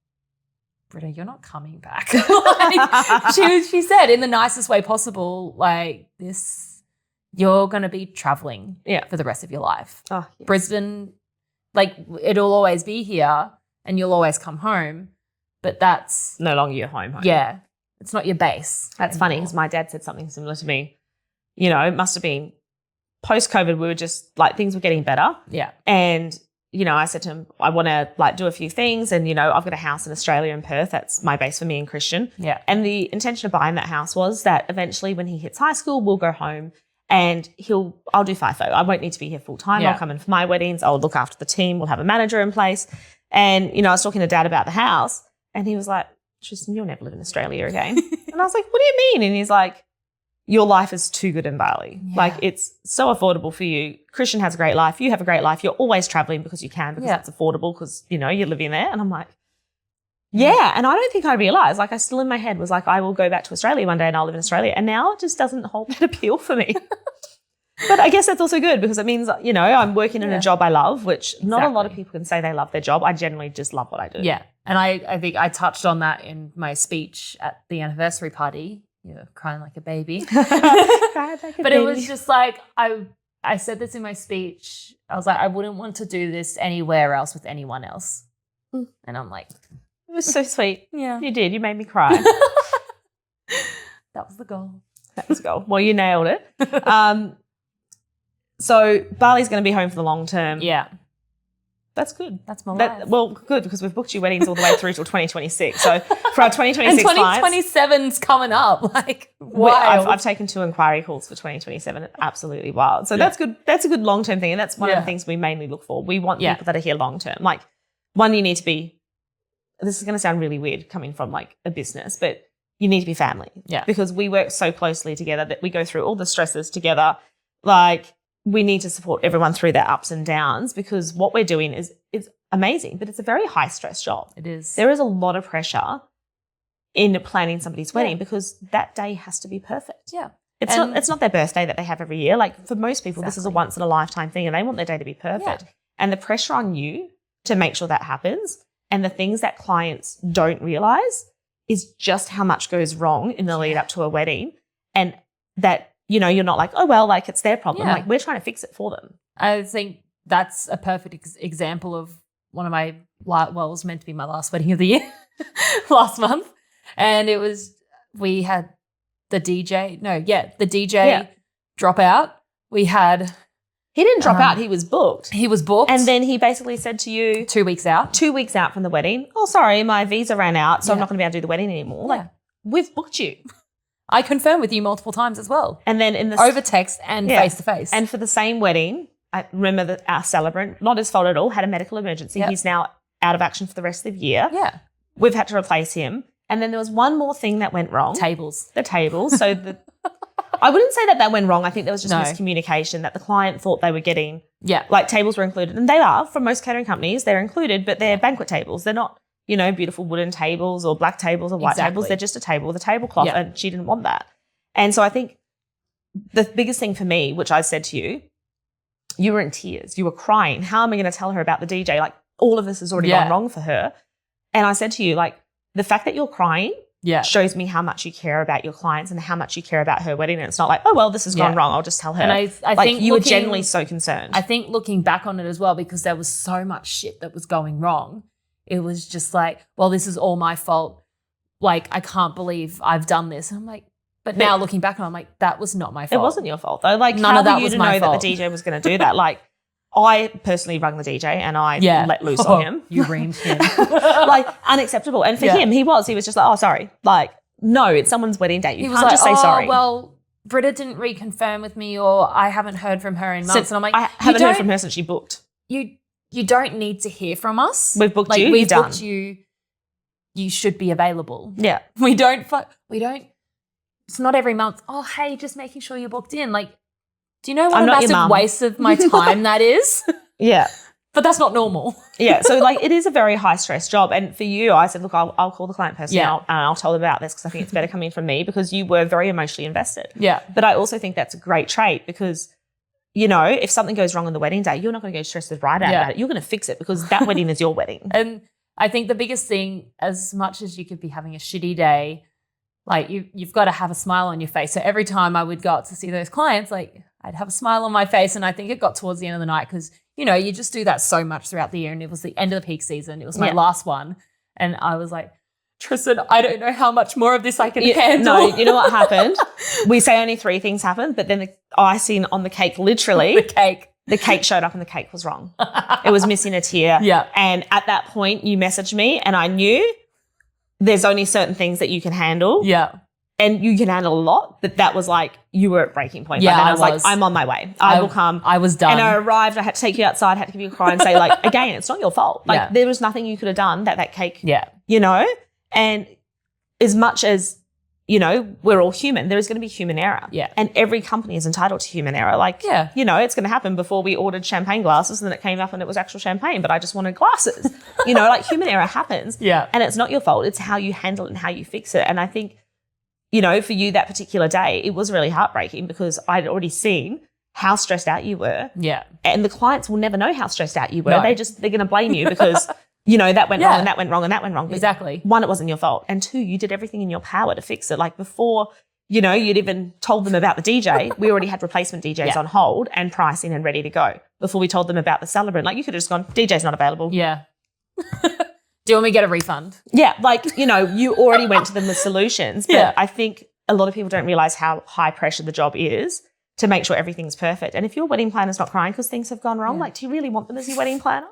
Speaker 2: Britta, you're not coming back. Like, she said in the nicest way possible, like, this you're going to be traveling for the rest of your life.
Speaker 1: Oh, yes.
Speaker 2: Brisbane, like it'll always be here and you'll always come home, but that's
Speaker 1: no longer your home.
Speaker 2: Yeah. It's not your base.
Speaker 1: That's funny because my dad said something similar to me. You know, it must have been post-COVID, we were just like things were getting better.
Speaker 2: Yeah.
Speaker 1: And, you know, I said to him, I want to like do a few things. And, you know, I've got a house in Australia in Perth. That's my base for me and Christian.
Speaker 2: Yeah.
Speaker 1: And the intention of buying that house was that eventually when he hits high school, we'll go home and I'll do FIFO. I won't need to be here full time.
Speaker 2: Yeah.
Speaker 1: I'll come in for my weddings. I'll look after the team. We'll have a manager in place. And, you know, I was talking to Dad about the house and he was like, Tristan, you'll never live in Australia again. And I was like, what do you mean? And he's like, your life is too good in Bali.
Speaker 2: Yeah.
Speaker 1: Like it's so affordable for you. Christian has a great life. You have a great life. You're always traveling because you can, because it's affordable because, you know, you're living there. And I'm like, yeah. And I don't think I realized, like I still in my head was like, I will go back to Australia one day and I'll live in Australia. And now it just doesn't hold that appeal for me. But I guess that's also good because it means, you know, I'm working in a job I love, which not a lot of people can say they love their job. I generally just love what I do.
Speaker 2: Yeah. And I think I touched on that in my speech at the anniversary party. You're crying like a baby. But it was just like, I said this in my speech. I was like, I wouldn't want to do this anywhere else with anyone else. And I'm like.
Speaker 1: It was so sweet.
Speaker 2: Yeah.
Speaker 1: You did. You made me cry.
Speaker 2: That was the goal.
Speaker 1: That was the goal. Well, you nailed it. So Bali's going to be home for the long term.
Speaker 2: Yeah.
Speaker 1: That's good.
Speaker 2: That's my life.
Speaker 1: Well, good because we've booked your weddings all the way through till 2026. So for our 2026
Speaker 2: and 2027's coming up. Like,
Speaker 1: I've taken 2 inquiry calls for 2027. Absolutely wild. So that's good. That's a good long-term thing. And that's one of the things we mainly look for. We want people that are here long-term. Like one, you need to be, this is going to sound really weird coming from like a business, but you need to be family.
Speaker 2: Yeah.
Speaker 1: Because we work so closely together that we go through all the stresses together. Like, we need to support everyone through their ups and downs because what we're doing is amazing, but it's a very high stress job.
Speaker 2: It is.
Speaker 1: There is a lot of pressure in planning somebody's wedding because that day has to be perfect.
Speaker 2: Yeah.
Speaker 1: It's not their birthday that they have every year. Like for most people, this is a once in a lifetime thing and they want their day to be perfect. Yeah. And the pressure on you to make sure that happens and the things that clients don't realize is just how much goes wrong in the lead up to a wedding and that, you know, you're not like, oh, well, like it's their problem. Yeah. Like we're trying to fix it for them.
Speaker 2: I think that's a perfect example of one of my, well, it was meant to be my last wedding of the year last month. And it was, we had the DJ drop out. We had.
Speaker 1: He didn't drop out. He was booked.
Speaker 2: He was booked.
Speaker 1: And then he basically said to you.
Speaker 2: 2 weeks out.
Speaker 1: 2 weeks out from the wedding. Oh, sorry, my visa ran out, so I'm not going to be able to do the wedding anymore. Yeah. Like, we've booked you.
Speaker 2: I confirmed with you multiple times as well.
Speaker 1: And then in the
Speaker 2: over text and face to face.
Speaker 1: And for the same wedding, I remember that our celebrant, not his fault at all, had a medical emergency. Yep. He's now out of action for the rest of the year.
Speaker 2: Yeah.
Speaker 1: We've had to replace him. And then there was one more thing that went wrong.
Speaker 2: Tables.
Speaker 1: The tables. So I wouldn't say that went wrong. I think there was just miscommunication that the client thought they were getting.
Speaker 2: Yeah.
Speaker 1: Like tables were included. And they are. For most catering companies, they're included, but they're banquet tables. They're not, you know, beautiful wooden tables or black tables or white tables. They're just a table with a tablecloth and she didn't want that. And so I think the biggest thing for me, which I said to you, you were in tears. You were crying. How am I going to tell her about the DJ? Like all of this has already gone wrong for her. And I said to you, like the fact that you're crying shows me how much you care about your clients and how much you care about her wedding. And it's not like, oh, well, this has gone wrong. I'll just tell her. And I think you were genuinely so concerned.
Speaker 2: I think looking back on it as well, because there was so much shit that was going wrong, it was just like, well, this is all my fault. Like, I can't believe I've done this. And I'm like, but now looking back, I'm like, that was not my fault.
Speaker 1: It wasn't your fault though. Like,
Speaker 2: none of that was my fault.
Speaker 1: Know that the DJ was going to do that? Like, I personally rung the DJ and I let loose on him.
Speaker 2: You reamed him.
Speaker 1: Like, unacceptable. And for him, he was just like, oh, sorry. Like, no, it's someone's wedding day. You can't just say sorry.
Speaker 2: Well, Britta didn't reconfirm with me or I haven't heard from her in months. And I'm like,
Speaker 1: I haven't heard from her since she booked.
Speaker 2: You don't need to hear from us.
Speaker 1: We've booked you.
Speaker 2: We've booked you. You should be available.
Speaker 1: Yeah.
Speaker 2: We don't. It's not every month. Oh, hey, just making sure you're booked in. Like, do you know what a massive waste of my time that is?
Speaker 1: Yeah.
Speaker 2: But that's not normal.
Speaker 1: Yeah. So, like, it is a very high-stress job. And for you, I said, look, I'll call the client person and I'll tell them about this because I think it's better coming from me because you were very emotionally invested.
Speaker 2: Yeah.
Speaker 1: But I also think that's a great trait because, you know, if something goes wrong on the wedding day, you're not going to go stress the bride out about it. You're going to fix it because that wedding is your wedding.
Speaker 2: And I think the biggest thing, as much as you could be having a shitty day, like you've got to have a smile on your face. So every time I would go out to see those clients, like I'd have a smile on my face. And I think it got towards the end of the night because, you know, you just do that so much throughout the year. And it was the end of the peak season. It was my last one. And I was like, Tristan, I don't know how much more of this I can handle.
Speaker 1: No, you know what happened? We say only 3 things happened, but then the icing on the cake, literally. The cake showed up and the cake was wrong. It was missing a tier.
Speaker 2: Yeah.
Speaker 1: And at that point, you messaged me and I knew there's only certain things that you can handle.
Speaker 2: Yeah.
Speaker 1: And you can handle a lot, but that was like, you were at breaking point.
Speaker 2: Yeah,
Speaker 1: I was like, I'm on my way. I will come.
Speaker 2: I was done.
Speaker 1: And I arrived. I had to take you outside. I had to give you a cry and say, like, again, it's not your fault. Like, there was nothing you could have done that cake, you know? And as much as, you know, we're all human, there is going to be human error.
Speaker 2: Yeah.
Speaker 1: And every company is entitled to human error. Like, you know, it's going to happen. Before we ordered champagne glasses and then it came up and it was actual champagne, but I just wanted glasses. You know, like human error happens.
Speaker 2: Yeah.
Speaker 1: And it's not your fault. It's how you handle it and how you fix it. And I think, you know, for you that particular day, it was really heartbreaking because I'd already seen how stressed out you were.
Speaker 2: Yeah.
Speaker 1: And the clients will never know how stressed out you were.
Speaker 2: No.
Speaker 1: They're going to blame you because, you know, that went wrong and that went wrong and that went wrong. But
Speaker 2: exactly.
Speaker 1: 1, it wasn't your fault. And 2, you did everything in your power to fix it. Like before, you know, you'd even told them about the DJ. We already had replacement DJs on hold and pricing and ready to go before we told them about the celebrant. Like you could have just gone, DJ's not available.
Speaker 2: Yeah. Do you want me to get a refund?
Speaker 1: Yeah, like, you know, you already went to them with solutions. But I think a lot of people don't realise how high pressure the job is to make sure everything's perfect. And if your wedding planner's not crying because things have gone wrong, like, do you really want them as your wedding planner?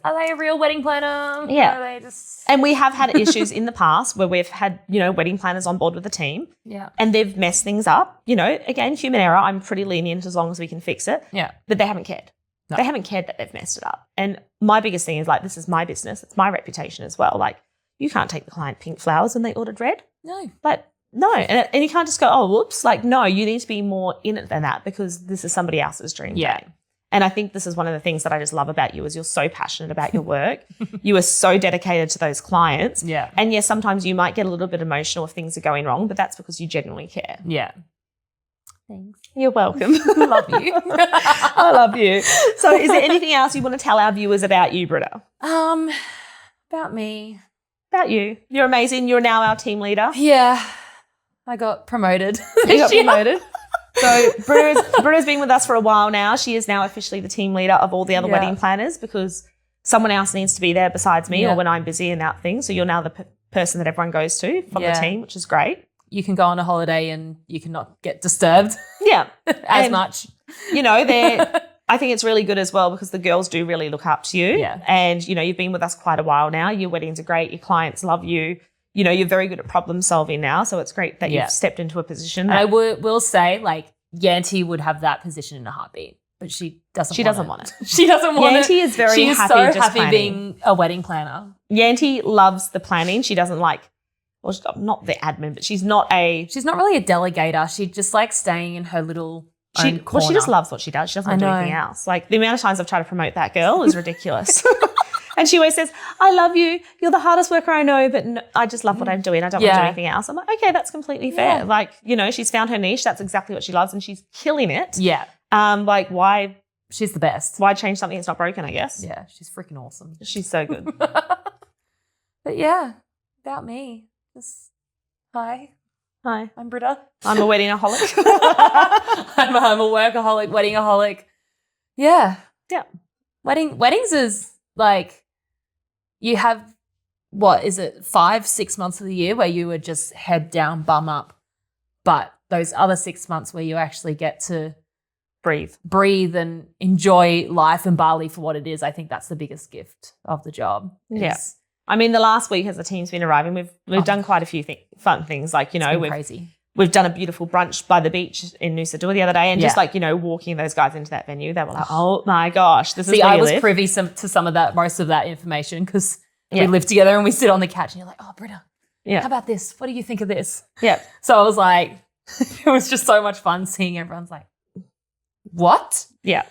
Speaker 2: Are they a real wedding planner?
Speaker 1: Yeah.
Speaker 2: Or are they just...
Speaker 1: And we have had issues in the past where we've had, you know, wedding planners on board with the team.
Speaker 2: Yeah.
Speaker 1: And they've messed things up. You know, again, human error, I'm pretty lenient as long as we can fix it.
Speaker 2: Yeah.
Speaker 1: But they haven't cared. No. They haven't cared that they've messed it up. And my biggest thing is like, this is my business. It's my reputation as well. Like, you can't take the client pink flowers when they ordered red.
Speaker 2: No.
Speaker 1: Like, no. And you can't just go, oh, whoops. Like, no, you need to be more in it than that because this is somebody else's dream day. And I think this is one of the things that I just love about you is you're so passionate about your work. You are so dedicated to those clients.
Speaker 2: Yeah.
Speaker 1: And yes, sometimes you might get a little bit emotional if things are going wrong, but that's because you genuinely care.
Speaker 2: Yeah.
Speaker 1: Thanks. You're welcome.
Speaker 2: Love you.
Speaker 1: I love you. So is there anything else you want to tell our viewers about you, Britta?
Speaker 2: About me.
Speaker 1: About you. You're amazing. You're now our team leader.
Speaker 2: Yeah. I got promoted.
Speaker 1: You got promoted. So Britta's been with us for a while now. She is now officially the team leader of all the other wedding planners because someone else needs to be there besides me or when I'm busy and that thing. So you're now the person that everyone goes to from the team, which is great.
Speaker 2: You can go on a holiday and you cannot get disturbed.
Speaker 1: Yeah.
Speaker 2: as much.
Speaker 1: You know, I think it's really good as well because the girls do really look up to you.
Speaker 2: Yeah.
Speaker 1: And, you know, you've been with us quite a while now. Your weddings are great. Your clients love you. You know, you're very good at problem solving now. So it's great that you've stepped into a position.
Speaker 2: I will say, like, Yanti would have that position in a heartbeat, but she doesn't want it. She doesn't want it.
Speaker 1: Yanti is very
Speaker 2: she is
Speaker 1: happy
Speaker 2: so
Speaker 1: just
Speaker 2: happy
Speaker 1: planning.
Speaker 2: being a wedding planner.
Speaker 1: Yanti loves the planning. She doesn't like, well, not the admin, but she's not
Speaker 2: really a delegator. She just likes staying in her little own corner.
Speaker 1: Well, she just loves what she does. She doesn't want to do anything else. Like the amount of times I've tried to promote that girl is ridiculous. And she always says, I love you. You're the hardest worker I know, but no, I just love what I'm doing. I don't want to do anything else. I'm like, okay, that's completely fair. Like, you know, she's found her niche. That's exactly what she loves and she's killing it.
Speaker 2: Yeah.
Speaker 1: Like why?
Speaker 2: She's the best.
Speaker 1: Why change something that's not broken, I guess?
Speaker 2: Yeah, she's freaking awesome.
Speaker 1: She's so good.
Speaker 2: But yeah, about me. Just Hi, I'm Britta.
Speaker 1: I'm a wedding-aholic.
Speaker 2: I'm a workaholic, wedding-aholic. Yeah.
Speaker 1: Yeah.
Speaker 2: Weddings is like, you have, what is it, 5-6 months of the year where you would just head down, bum up. But those other 6 months where you actually get to breathe and enjoy life in Bali for what it is, I think that's the biggest gift of the job.
Speaker 1: Yeah. I mean, the last week as the team's been arriving, we've done quite a few fun things. Like, you know, we've done a beautiful brunch by the beach in Nusa Dua the other day and just like, you know, walking those guys into that venue, they were like, oh my gosh, this is where
Speaker 2: I
Speaker 1: you
Speaker 2: was
Speaker 1: live.
Speaker 2: privy to some of that, most of that information because we live together and we sit on the couch and you're like, oh, Britta, how about this? What do you think of this?
Speaker 1: Yeah.
Speaker 2: So I was like, it was just so much fun seeing everyone's like, what?
Speaker 1: Yeah.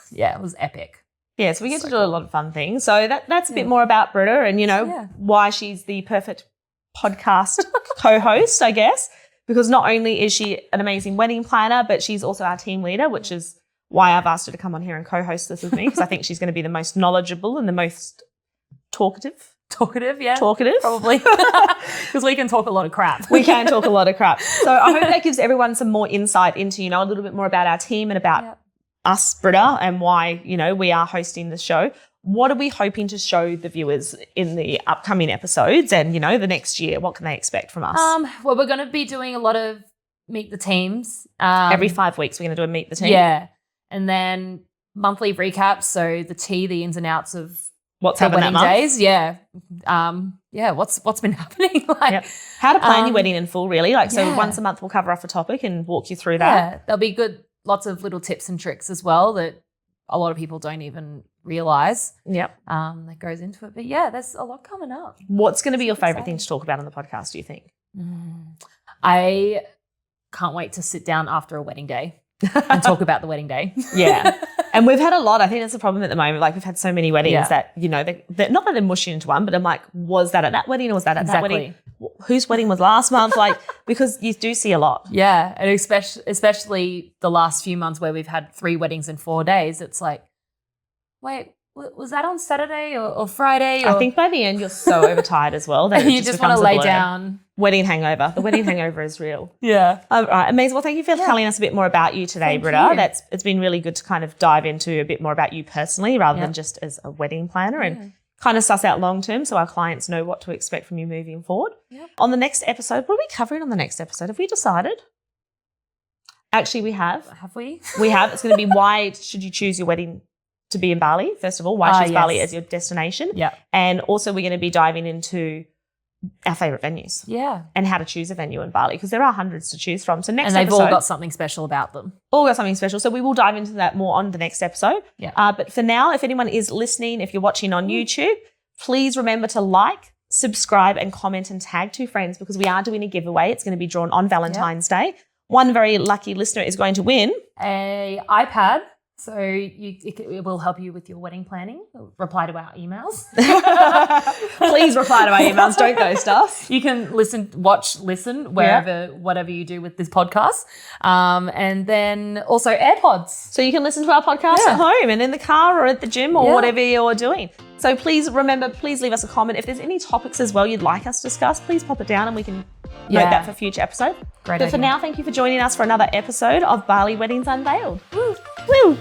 Speaker 2: Yeah, it was epic.
Speaker 1: Yeah, so we get to do a lot of fun things. So that's a bit more about Britta and, you know, why she's the perfect podcast co-host, I guess, because not only is she an amazing wedding planner, but she's also our team leader, which is why I've asked her to come on here and co-host this with me because I think she's going to be the most knowledgeable and the most talkative
Speaker 2: Talkative, yeah.
Speaker 1: Talkative.
Speaker 2: Probably. Because we can talk a lot of crap.
Speaker 1: We can talk a lot of crap. So I hope that gives everyone some more insight into, a little bit more about our team and about us, Britta, and why, we are hosting the show. What are we hoping to show the viewers in the upcoming episodes and, the next year? What can they expect from us?
Speaker 2: Well, we're going to be doing a lot of Meet the Teams.
Speaker 1: Every 5 weeks we're going to do a Meet the Team.
Speaker 2: Yeah. And then monthly recaps. So the ins and outs of
Speaker 1: what's
Speaker 2: the
Speaker 1: happened
Speaker 2: wedding
Speaker 1: that month.
Speaker 2: days. Yeah. What's been happening?
Speaker 1: How to plan your wedding in full, really. So once a month we'll cover off a topic and walk you through that.
Speaker 2: Yeah. There'll be lots of little tips and tricks as well that a lot of people don't even realize.
Speaker 1: Yep.
Speaker 2: That goes into it. But yeah, there's a lot coming up.
Speaker 1: What's going to be your favorite thing to talk about on the podcast, do you think?
Speaker 2: I can't wait to sit down after a wedding day and talk about the wedding day.
Speaker 1: Yeah. And we've had a lot. I think that's the problem at the moment. We've had so many weddings that, they're not that they're mushing into one, but I'm like, was that at that wedding or was that at that wedding? Whose wedding was last month? Because you do see a lot.
Speaker 2: Yeah. And especially the last few months where we've had 3 weddings in 4 days, it's like, wait, was that on Saturday or Friday?
Speaker 1: I think by the end you're so overtired as well that
Speaker 2: you just want to lay down.
Speaker 1: Wedding hangover. The wedding hangover is real.
Speaker 2: Yeah.
Speaker 1: All right, amazing. Well, thank you for telling us a bit more about you today, Britta. It's been really good to kind of dive into a bit more about you personally rather than just as a wedding planner and kind of suss out long term so our clients know what to expect from you moving forward. Yep. On the next episode, what are we covering on the next episode? Have we decided? Actually, we have.
Speaker 2: Have we?
Speaker 1: We have. It's going to be why should you choose your wedding to be in Bali, first of all. Why choose Bali as your destination?
Speaker 2: Yeah.
Speaker 1: And also we're going to be diving into our favourite venues.
Speaker 2: Yeah. And
Speaker 1: how to choose a venue in Bali because there are hundreds to choose from. So next
Speaker 2: episode. And they've
Speaker 1: episode,
Speaker 2: all got something special about them.
Speaker 1: All got something special. So we will dive into that more on the next episode.
Speaker 2: Yeah.
Speaker 1: But for now, if anyone is listening, if you're watching on YouTube, please remember to like, subscribe and comment and tag 2 friends because we are doing a giveaway. It's going to be drawn on Valentine's Day. One very lucky listener is going to win
Speaker 2: an iPad. So it will help you with your wedding planning. Reply to our emails.
Speaker 1: Please reply to our emails. Don't ghost us.
Speaker 2: You can listen wherever, whatever you do with this podcast. And then also AirPods.
Speaker 1: So you can listen to our podcast at home and in the car or at the gym or whatever you're doing. So please remember, please leave us a comment. If there's any topics as well you'd like us to discuss, please pop it down and we can note that for future episode.
Speaker 2: Great
Speaker 1: But
Speaker 2: idea.
Speaker 1: for now, thank you for joining us for another episode of Bali Weddings Unveiled.
Speaker 2: Woo.
Speaker 1: Woo!